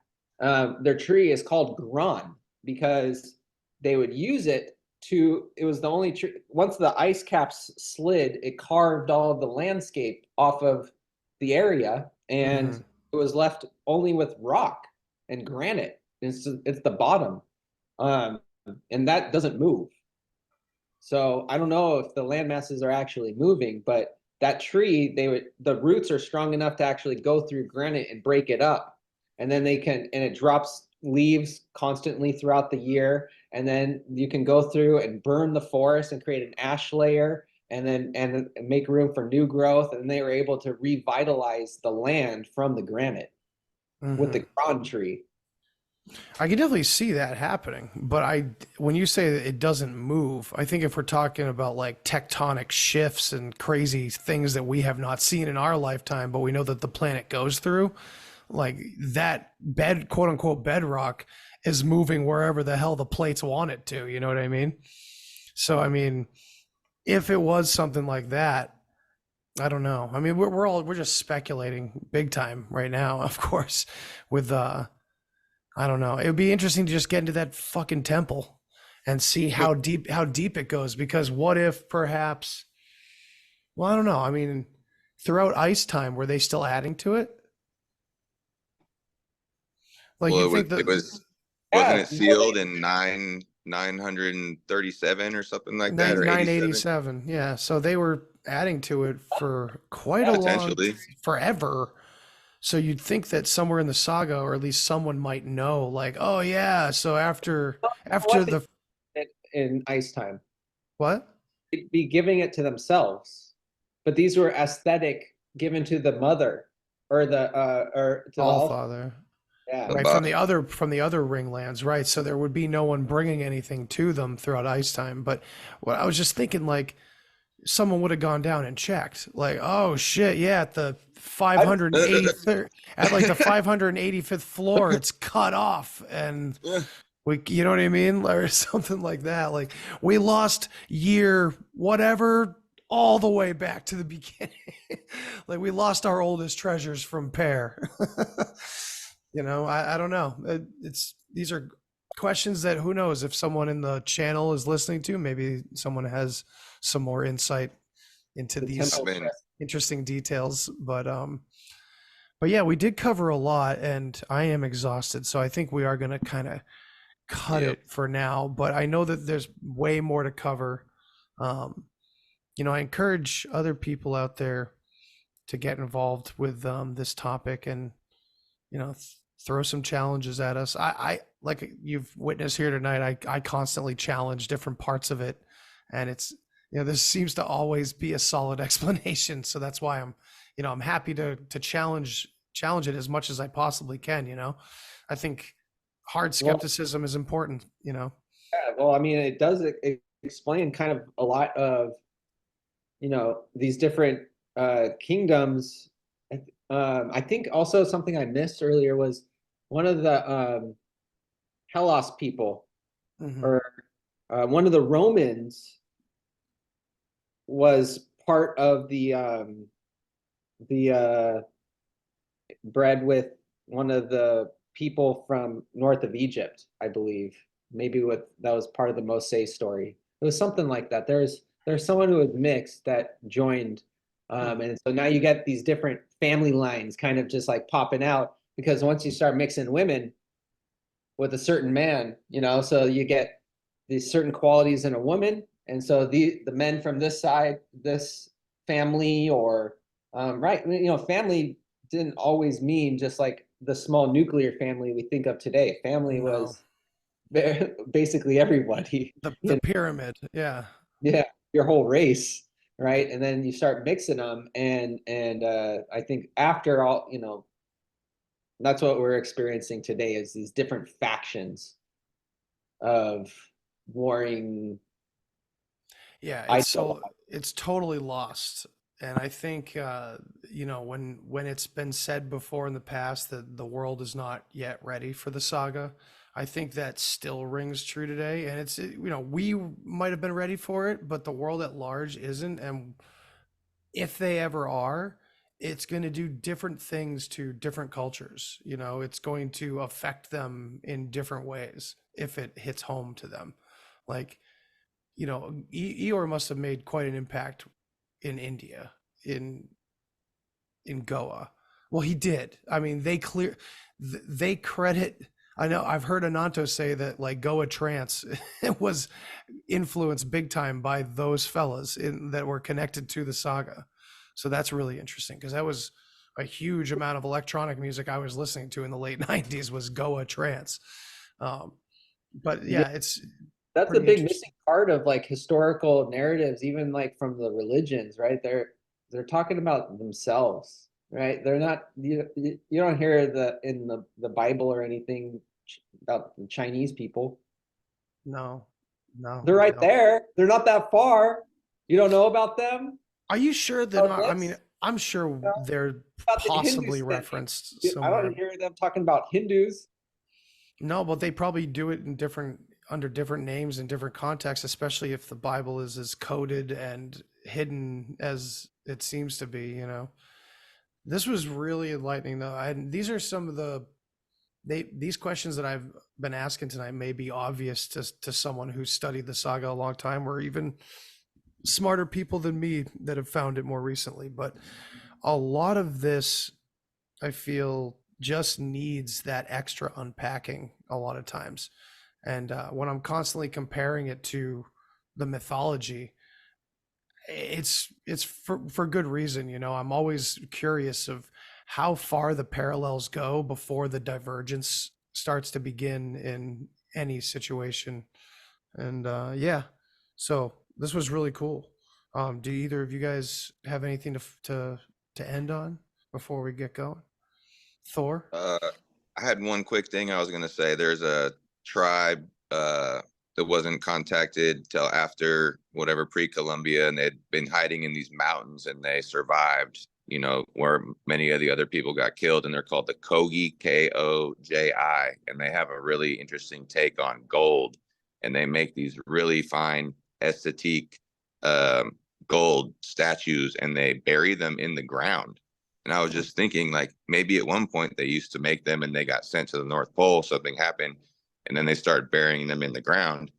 their tree is called gran because they would use it to. It was the only tree. Once the ice caps slid, it carved all of the landscape off of the area, and it was left only with rock and granite. It's the bottom, and that doesn't move. So I don't know if the land masses are actually moving, but that tree, the roots are strong enough to actually go through granite and break it up, and then and it drops leaves constantly throughout the year, and then you can go through and burn the forest and create an ash layer, and then and make room for new growth, and they were able to revitalize the land from the granite with the gran tree. I can definitely see that happening, but when you say that it doesn't move, I think if we're talking about like tectonic shifts and crazy things that we have not seen in our lifetime, but we know that the planet goes through, like that quote unquote bedrock is moving wherever the hell the plates want it to, you know what I mean? So, I mean, if it was something like that, I don't know. I mean, we're just speculating big time right now, of course, with, I don't know. It would be interesting to just get into that fucking temple and see how deep it goes. Because what if perhaps, well, I don't know. I mean, throughout ice time, were they still adding to it? Like, Well, you think that wasn't it sealed in 937 or something like that, or 987? Yeah. So they were adding to it for quite a long, forever. So you'd think that somewhere in the saga, or at least someone might know, like, oh yeah, so after the in ice time, what? It'd be giving it to themselves, but these were aesthetic given to the mother or to the Allfather. Yeah, right, from the other ringlands, right? So there would be no one bringing anything to them throughout ice time. But what I was just thinking, like, someone would have gone down and checked, like, oh shit, yeah, at the 583rd, at like the 585th floor, it's cut off, and you know what I mean, or something like that. Like, we lost year whatever all the way back to the beginning. Like, we lost our oldest treasures from Pear. I don't know. These are questions that who knows if someone in the channel is listening to, maybe someone has some more insight into these interesting details. But yeah, we did cover a lot, and I am exhausted, so I think we are going to kind of cut it for now. But I know that there's way more to cover. I encourage other people out there to get involved with this topic, and throw some challenges at us. I like you've witnessed here tonight, I constantly challenge different parts of it, and it's there seems to always be a solid explanation. So that's why I'm happy to challenge it as much as I possibly can. I think hard skepticism is important. Yeah, well, I mean, it does explain kind of a lot of these different kingdoms. I think also something I missed earlier was one of the Hellas people, or one of the Romans was part of the bred with one of the people from north of Egypt, I believe. Maybe that was part of the Moshe story. It was something like that. There's someone who was mixed that joined, and so now you get these different family lines kind of just like popping out, because once you start mixing women with a certain man, so you get these certain qualities in a woman, and so the men from this side, this family, or family didn't always mean just like the small nuclear family we think of today. Family No. was basically everybody. The pyramid. Yeah. Yeah, your whole race, right? And then you start mixing them, and I think after all, that's what we're experiencing today is these different factions of warring. Yeah, ideologies. it's totally lost. And I think when it's been said before in the past that the world is not yet ready for the saga, I think that still rings true today. And we might have been ready for it, but the world at large isn't. And if they ever are, it's going to do different things to different cultures. It's going to affect them in different ways if it hits home to them. Like, Eeyore must have made quite an impact in India, in Goa. Well, he did. I mean, they credit. I know I've heard Ananto say that like Goa trance was influenced big time by those fellas that were connected to the saga. So that's really interesting because that was a huge amount of electronic music I was listening to in the late 90s was Goa trance. But yeah, that's a pretty big interesting. missing part of like historical narratives, even like from the religions, right? They're talking about themselves, right? They're not, you don't hear in the Bible or anything about the Chinese people. No. They're right there. They're not that far. You don't know about them? Are you sure they're not? I mean, I'm sure they're About the possibly Hindus, referenced I somewhere. don't hear them talking about Hindus. No, but they probably do it in under different names in different contexts, especially if the Bible is as coded and hidden as it seems to be, This was really enlightening though. These are some of these questions that I've been asking tonight may be obvious to someone who's studied the saga a long time, or even smarter people than me that have found it more recently. But a lot of this, I feel, just needs that extra unpacking a lot of times. And when I'm constantly comparing it to the mythology, it's for good reason. I'm always curious of how far the parallels go before the divergence starts to begin in any situation. And so this was really cool. Do either of you guys have anything to end on before we get going? Thor? I had one quick thing I was going to say. There's a tribe that wasn't contacted till after whatever pre-Columbia, and they'd been hiding in these mountains, and they survived, where many of the other people got killed, and they're called the Kogi, Koji, and they have a really interesting take on gold, and they make these really fine aesthetic gold statues, and they bury them in the ground. And I was just thinking, like, maybe at one point they used to make them and they got sent to the North Pole, something happened, and then they started burying them in the ground.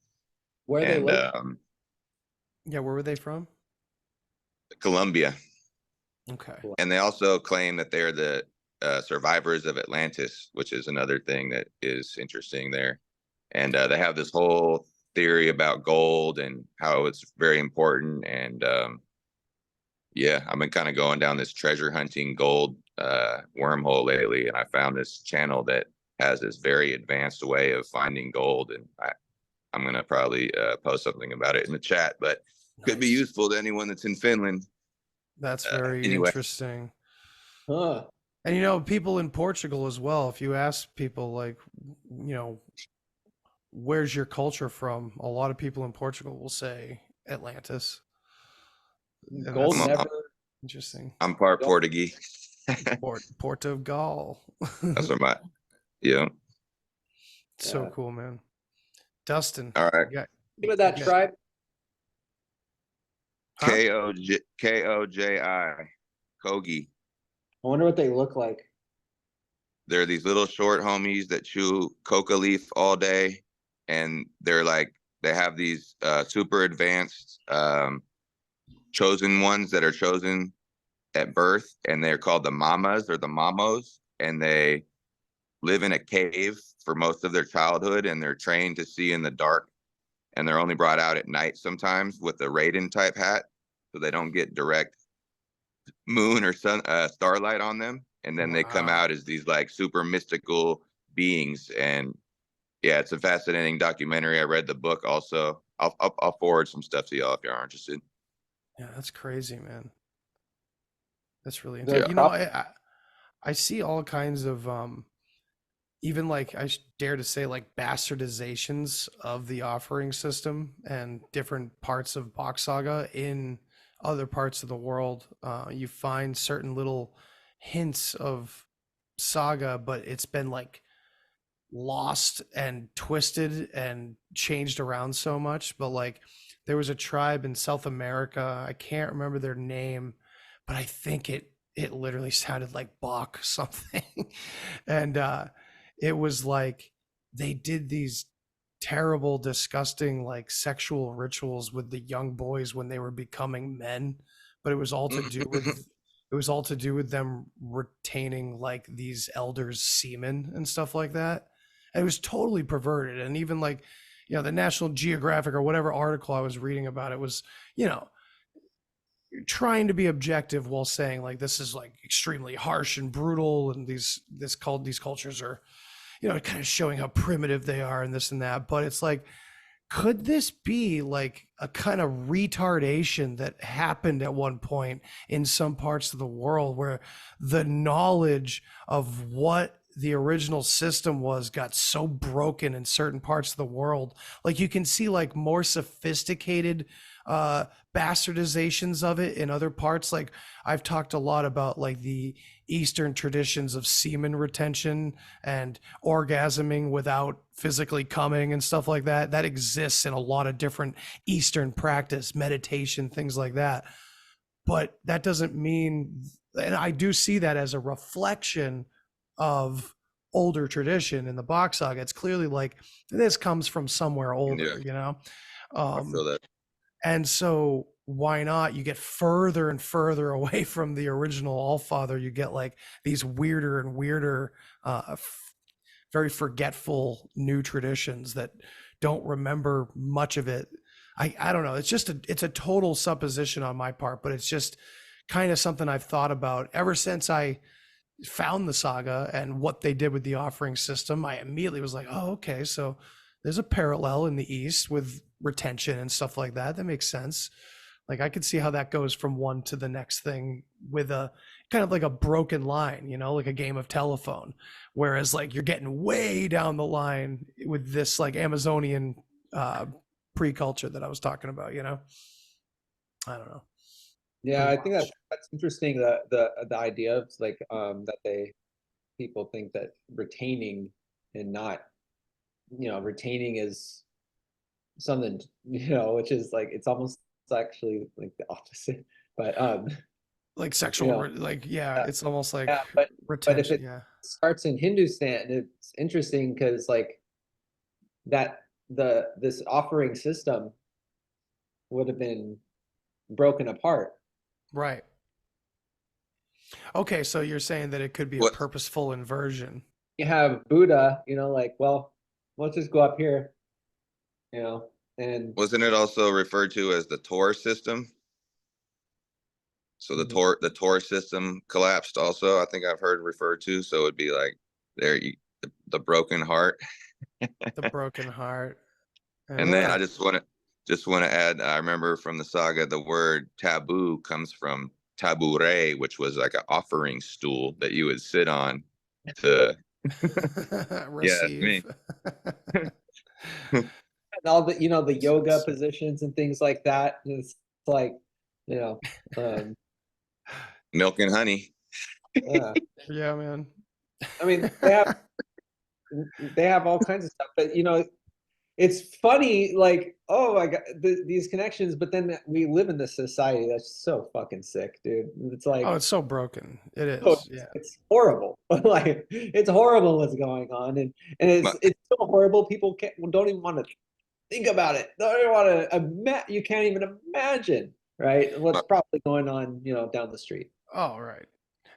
Where they live? Yeah, where were they from? Colombia. Okay. And they also claim that they're the survivors of Atlantis, which is another thing that is interesting there. And they have this whole theory about gold and how it's very important. And I've been kind of going down this treasure hunting gold wormhole lately, and I found this channel that has this very advanced way of finding gold, and I'm going to probably post something about it in the chat, but could be useful to anyone that's in Finland. That's very interesting. Huh. And people in Portugal as well, if you ask people like, where's your culture from? A lot of people in Portugal will say Atlantis. Gold never. Interesting. I'm part Portuguese. Portugal. That's what yeah. So cool, man. Dustin. All right. Name of that tribe? Koji. Kogi. I wonder what they look like. They're these little short homies that chew coca leaf all day, and they have these super advanced chosen ones that are chosen at birth, and they're called the mamas or the mamos, and they live in a cave for most of their childhood, and they're trained to see in the dark, and they're only brought out at night sometimes with a Raiden type hat so they don't get direct moon or sun starlight on them, and then they come Wow. out as these like super mystical beings. And yeah, it's a fascinating documentary. I read the book also. I'll forward some stuff to y'all if you're interested. Yeah, that's crazy, man. That's really The interesting. You know, I see all kinds of even like dare to say like bastardizations of the offering system and different parts of Bock Saga in other parts of the world. You find certain little hints of Saga, but it's been like lost and twisted and changed around so much. But like there was a tribe in South America, I can't remember their name, but I think it literally sounded like Bach something. And it was like they did these terrible, disgusting, like sexual rituals with the young boys when they were becoming men, but it was all to do with them retaining like these elders' semen and stuff like that. And it was totally perverted. And even like, you know, the National Geographic or whatever article I was reading about it was, you know, trying to be objective while saying like this is like extremely harsh and brutal, and these cultures are, you know, kind of showing how primitive they are and this and that. But it's like, could this be like a kind of retardation that happened at one point in some parts of the world where the knowledge of what the original system was got so broken in certain parts of the world? Like you can see like more sophisticated bastardizations of it in other parts. Like I've talked a lot about like the Eastern traditions of semen retention and orgasming without physically coming and stuff like that. That exists in a lot of different Eastern practice, meditation, things like that. But that doesn't mean, and I do see that as a reflection of older tradition in the Bock Saga. It's clearly like this comes from somewhere older, you know? I feel that. And so why not? You get further and further away from the original Allfather. You get like these weirder and weirder, very forgetful new traditions that don't remember much of it. I don't know. It's just it's a total supposition on my part, but it's just kind of something I've thought about ever since I found the saga and what they did with the offering system. I immediately was like, oh, okay, so there's a parallel in the East with retention and stuff like that. That makes sense. Like I could see how that goes from one to the next thing with a kind of like a broken line, you know, like a game of telephone. Whereas like you're getting way down the line with this like Amazonian pre-culture that I was talking about, you know? I don't know. Yeah, I think that's interesting. The idea of like that people think that retaining and not, you know, retaining is something, you know, which is like it's almost actually like the opposite. But like sexual, you know, like it's almost like but if retention. it starts in Hindustan, it's interesting because like that this offering system would have been broken apart. Right. Okay, so you're saying that it could be a purposeful inversion. You have Buddha, you know, like, well, let's just go up here, you know, and wasn't it also referred to as the Thor system? So the Thor system collapsed also, I think I've heard referred to. So it'd be like the broken heart. The broken heart. And then I just want to add, I remember from the saga, the word taboo comes from tabure, which was like an offering stool that you would sit on to receive. And all the, you know, the yoga positions and things like that. It's like, you know, milk and honey. Yeah, man. I mean, they have all kinds of stuff, but you know, it's funny, like, oh, I got these connections, but then we live in this society that's so fucking sick, dude. It's like, oh, it's so broken. It is. oh, yeah, it's horrible. Like, it's horrible what's going on, and it's so horrible. People don't even want to think about it. Don't even want to. You can't even imagine, right? What's probably going on, you know, down the street. Oh, right.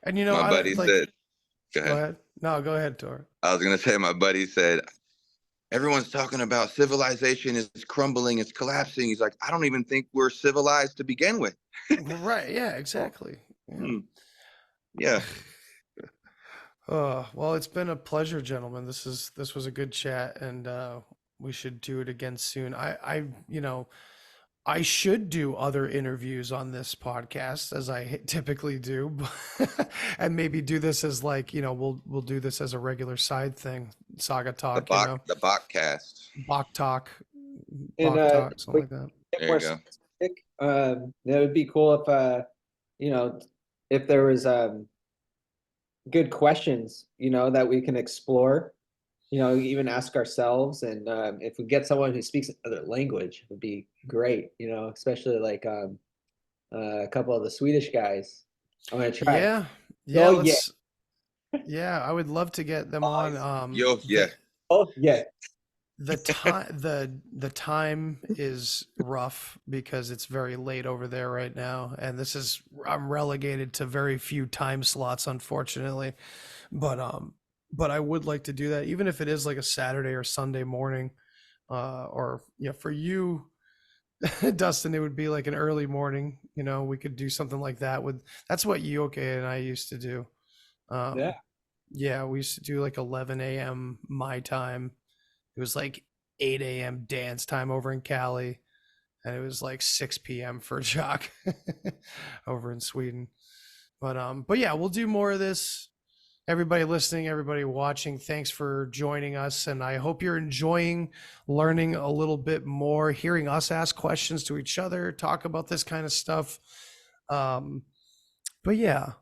And you know, my buddy said, go ahead. No, go ahead, Tor. I was gonna say, my buddy said, everyone's talking about civilization is crumbling, it's collapsing. He's like, I don't even think we're civilized to begin with. Right. Yeah, exactly. Yeah. Well, it's been a pleasure, gentlemen. This was a good chat, and we should do it again soon. I should do other interviews on this podcast as I typically do, and maybe do this as like, we'll do this as a regular side thing, Saga Talk, The Bock cast. Bock Talk, And Bock Talk, something like that. get There more you go. specific, that would be cool if you know, if there was good questions, that we can explore, even ask ourselves. And if we get someone who speaks another language, it would be great, especially like a couple of the Swedish guys. I'm gonna try. Yeah, Oh, yeah. Yeah, I would love to get them on. Yo, yeah. Oh yeah. The time is rough because it's very late over there right now, and I'm relegated to very few time slots, unfortunately. But I would like to do that, even if it is like a Saturday or Sunday morning, or for you, Dustin, it would be like an early morning. We could do something like that that's what Yoke and I used to do. Yeah. Yeah, we used to do like 11 a.m. my time. It was like 8 a.m. dance time over in Cali, and it was like 6 p.m. for Jock over in Sweden. But yeah, we'll do more of this. Everybody listening, everybody watching, thanks for joining us, and I hope you're enjoying learning a little bit more, hearing us ask questions to each other, talk about this kind of stuff. But yeah,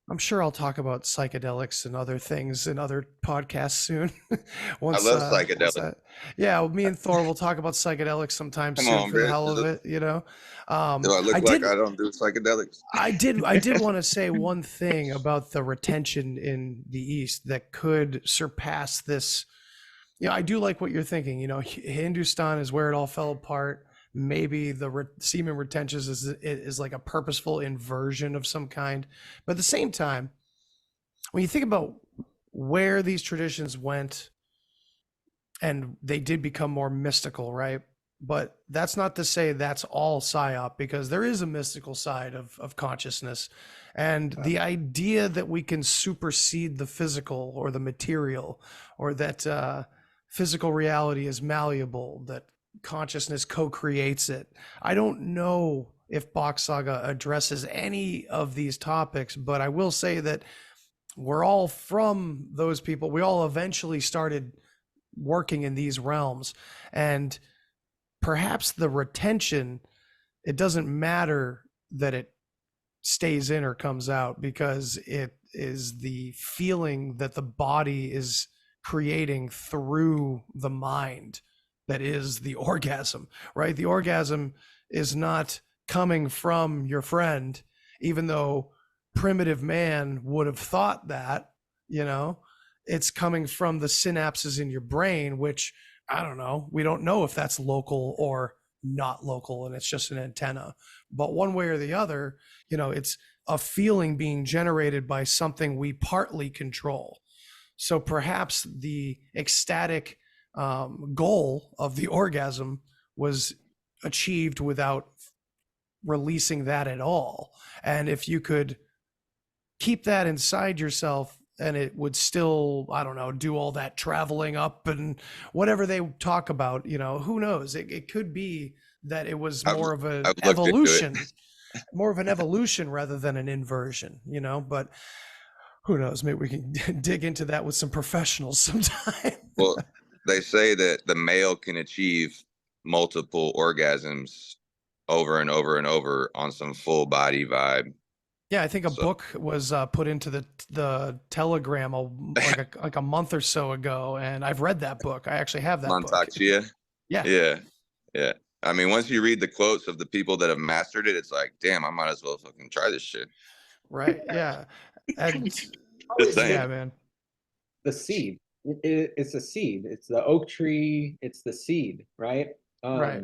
I'm sure I'll talk about psychedelics and other things in other podcasts soon. I love psychedelics. Yeah, me and Thor will talk about psychedelics sometime Come soon on, for the man. hell of it, Do I look like I don't do psychedelics? I did want to say one thing about the retention in the East that could surpass this. I do like what you're thinking. Hindustan is where it all fell apart. Maybe the semen retention is like a purposeful inversion of some kind. But at the same time, when you think about where these traditions went, and they did become more mystical, right? But that's not to say that's all psyop, because there is a mystical side of consciousness. And the idea that we can supersede the physical or the material, or that physical reality is malleable, that consciousness co-creates it. I don't know if Bock Saga addresses any of these topics, but I will say that we're all from those people. We all eventually started working in these realms, and perhaps the retention, it doesn't matter that it stays in or comes out, because it is the feeling that the body is creating through the mind that is the orgasm, right? The orgasm is not coming from your friend, even though primitive man would have thought that, it's coming from the synapses in your brain, which I don't know. We don't know if that's local or not local, and it's just an antenna. But one way or the other, it's a feeling being generated by something we partly control. So perhaps the ecstatic goal of the orgasm was achieved without releasing that at all. And if you could keep that inside yourself, and it would still, I don't know, do all that traveling up and whatever they talk about, who knows? It could be that it was more of an evolution, more of an evolution rather than an inversion, but who knows? Maybe we can dig into that with some professionals sometime. Well, they say that the male can achieve multiple orgasms over and over and over on some full body vibe. Yeah, I think a book was put into the Telegram like a month or so ago, and I've read that book. I actually have that book. Yeah. I mean, once you read the quotes of the people that have mastered it, it's like, damn, I might as well fucking try this shit. Right. Yeah. And Just saying. yeah, man. The seed. It's a seed. It's the oak tree. It's the seed, right? Right.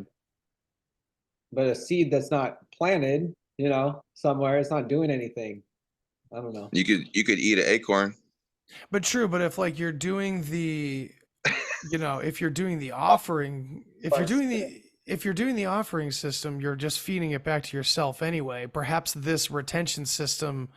But a seed that's not planted, somewhere, it's not doing anything. I don't know. You could eat an acorn. But true. But if like you're doing the, if you're doing the offering, if you're doing the offering system, you're just feeding it back to yourself anyway. Perhaps this retention system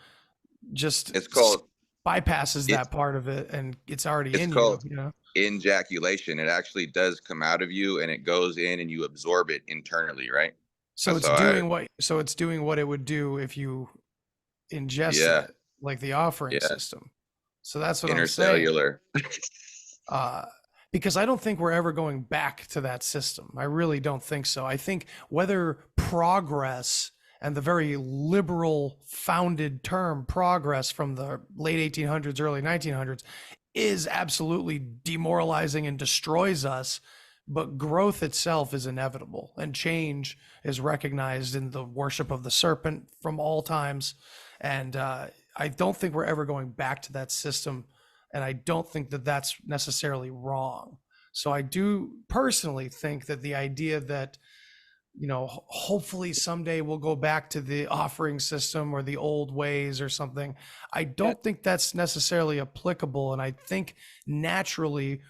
just It's called bypasses It's that part of it, and it's already it's in you. called You know. ejaculation. It actually does come out of you, and it goes in, and you absorb it internally, right? So That's it's how I. doing what. So it's doing what it would do if you ingested Yeah, it, like the offering yeah. system. So that's what I'm saying. Intercellular. Uh, because I don't think we're ever going back to that system. I really don't think so. I think whether progress and the very liberal founded term progress from the late 1800s, early 1900s is absolutely demoralizing and destroys us, but growth itself is inevitable and change is recognized in the worship of the serpent from all times. And I don't think we're ever going back to that system. And I don't think that that's necessarily wrong. So I do personally think that the idea that, you know, hopefully someday we'll go back to the offering system or the old ways or something. I don't think that's necessarily applicable. And I think naturally,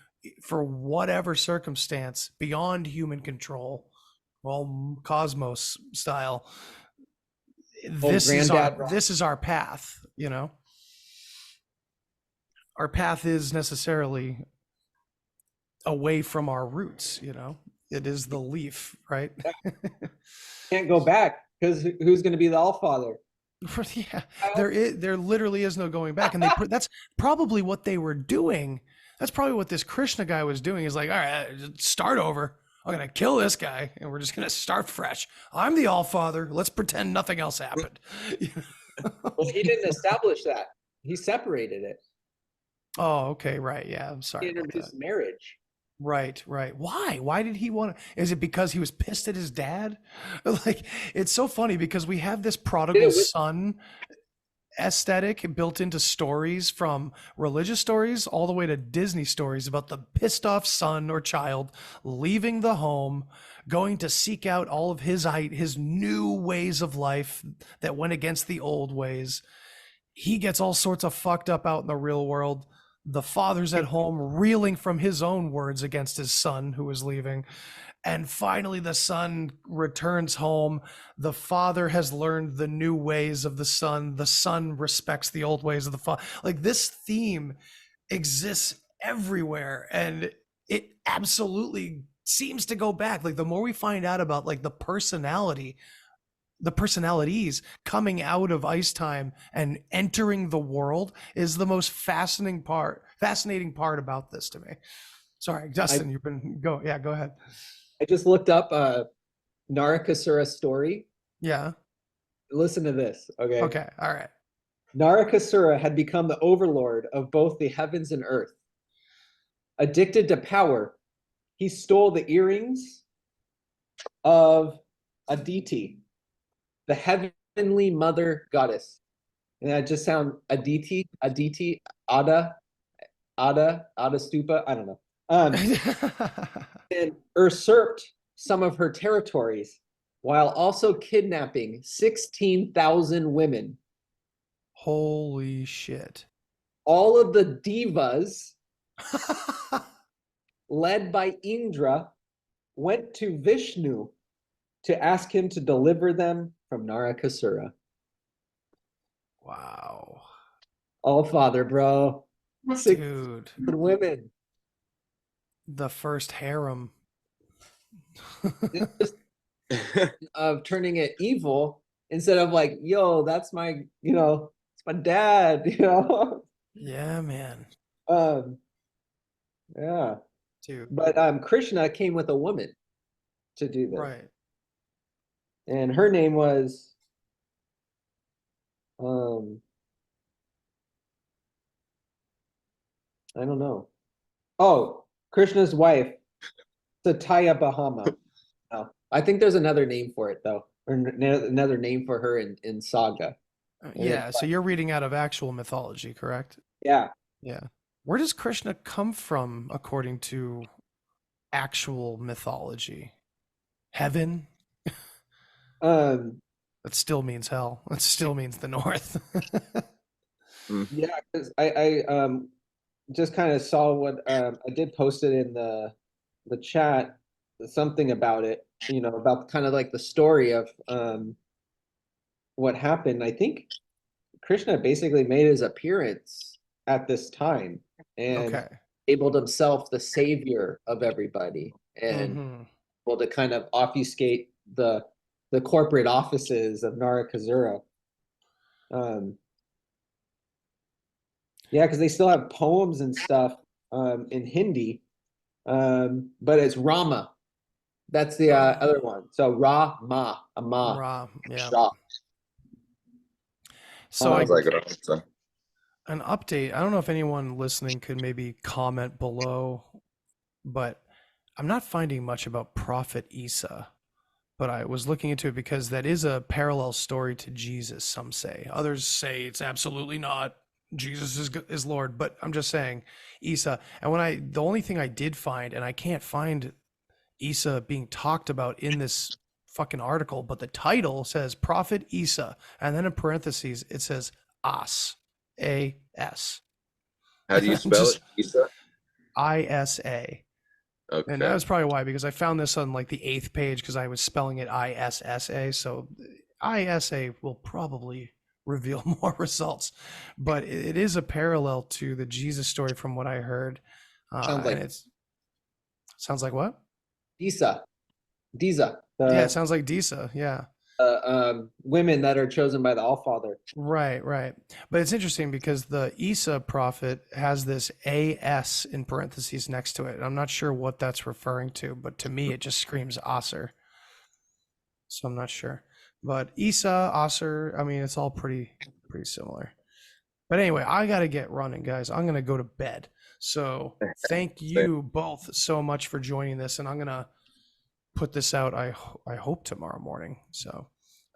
for whatever circumstance beyond human control, well, cosmos style, this is our path, you know. Our path is necessarily away from our roots, you know. It is the leaf, right? Can't go back because who's going to be the All Father? Yeah, there literally is no going back, and that's probably what they were doing. That's probably what this Krishna guy was doing. Is like, all right, start over. I'm gonna kill this guy, and we're just gonna start fresh. I'm the All Father. Let's pretend nothing else happened. Well, he didn't establish that. He separated it. Oh, okay, right. Yeah, I'm sorry. He introduced marriage. Right. Why did he want to? Is it because he was pissed at his dad? Like, it's so funny because we have this prodigal son aesthetic built into stories, from religious stories all the way to Disney stories, about the pissed off son or child leaving the home, going to seek out all of his new ways of life that went against the old ways. He gets all sorts of fucked up out in the real world. The father's at home reeling from his own words against his son who is leaving. And finally, the son returns home. The father has learned the new ways of the son. The son respects the old ways of the father. Like, this theme exists everywhere. And it absolutely seems to go back. Like, the more we find out about like the personalities coming out of Ice Time and entering the world is the most fascinating part about this to me. Sorry, Dustin, go ahead. I just looked up Narakasura's story. Yeah. Listen to this, okay? Okay, all right. Narakasura had become the overlord of both the heavens and earth. Addicted to power, he stole the earrings of Aditi, the heavenly mother goddess. And that just sound Aditi, Ada Stupa, I don't know. And usurped some of her territories while also kidnapping 16,000 women. Holy shit. All of the divas, led by Indra, went to Vishnu to ask him to deliver them from Narakasura. Wow. All Father, bro. Dude. Women. The first harem. Of turning it evil instead of like, yo, that's my, it's my dad, Yeah, man. Yeah. Dude. But Krishna came with a woman to do this. Right. And her name was I don't know. Oh, Krishna's wife, Satya Bahama. Oh, I think there's another name for it though, or another name for her in Saga. Yeah, so you're reading out of actual mythology, correct? Yeah. Yeah. Where does Krishna come from according to actual mythology? Heaven? That still means hell. That still means the north. Yeah, because I just kind of saw what I did post it in the chat, something about it, about kind of like the story of what happened. I think Krishna basically made his appearance at this time and Okay. labeled himself the savior of everybody and Mhm. able to kind of obfuscate the corporate offices of Narakasura. Yeah, because they still have poems and stuff in Hindi, but it's Rama. That's the other one. So Ra-ma, a ma, Ra, yeah. Shah. So Sounds like it. So. an update. I don't know if anyone listening could maybe comment below, but I'm not finding much about Prophet Isa. But I was looking into it because that is a parallel story to Jesus, some say. Others say it's absolutely not. Jesus is Lord, but I'm just saying Isa. And the only thing I did find, and I can't find Isa being talked about in this fucking article, but the title says Prophet Isa, and then in parentheses it says As, A-S. How do you spell it? Isa? I-S-A. Okay. And that was probably why, because I found this on like the 8th page because I was spelling it I-S-S-A. So I-S-A will probably reveal more results, but it is a parallel to the Jesus story from what I heard. Sounds like sounds like what? Disa. Yeah, it sounds like Disa. Yeah. Women that are chosen by the Allfather. Right. But it's interesting because the Isa prophet has this AS in parentheses next to it. I'm not sure what that's referring to, but to me, it just screams Aser. So I'm not sure. But Isa, Aser, I mean, it's all pretty similar. But anyway, I got to get running, guys. I'm going to go to bed. So thank you both so much for joining this. And I'm going to put this out, I hope, tomorrow morning. So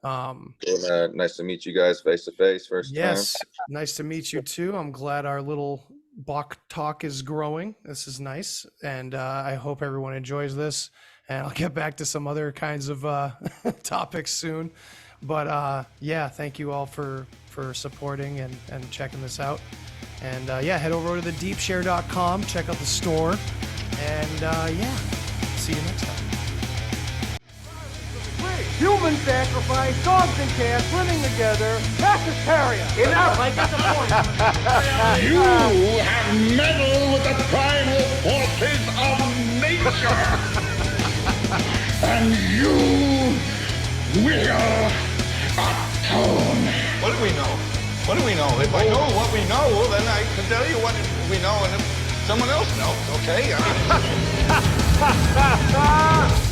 nice to meet you guys face to face first time. Yes, nice to meet you too. I'm glad our little Bock talk is growing. This is nice, and I hope everyone enjoys this. And I'll get back to some other kinds of topics soon. But yeah, thank you all for supporting and checking this out. And yeah, head over to thedeepshare.com, check out the store, and yeah, see you next time. Human sacrifice, dogs and cats living together, that's hysteria. Enough, I get the point. You have meddled with the primal forces of nature. And you will atone. What do we know? What do we know? If I know what we know, then I can tell you what we know, and if someone else knows, okay? I mean...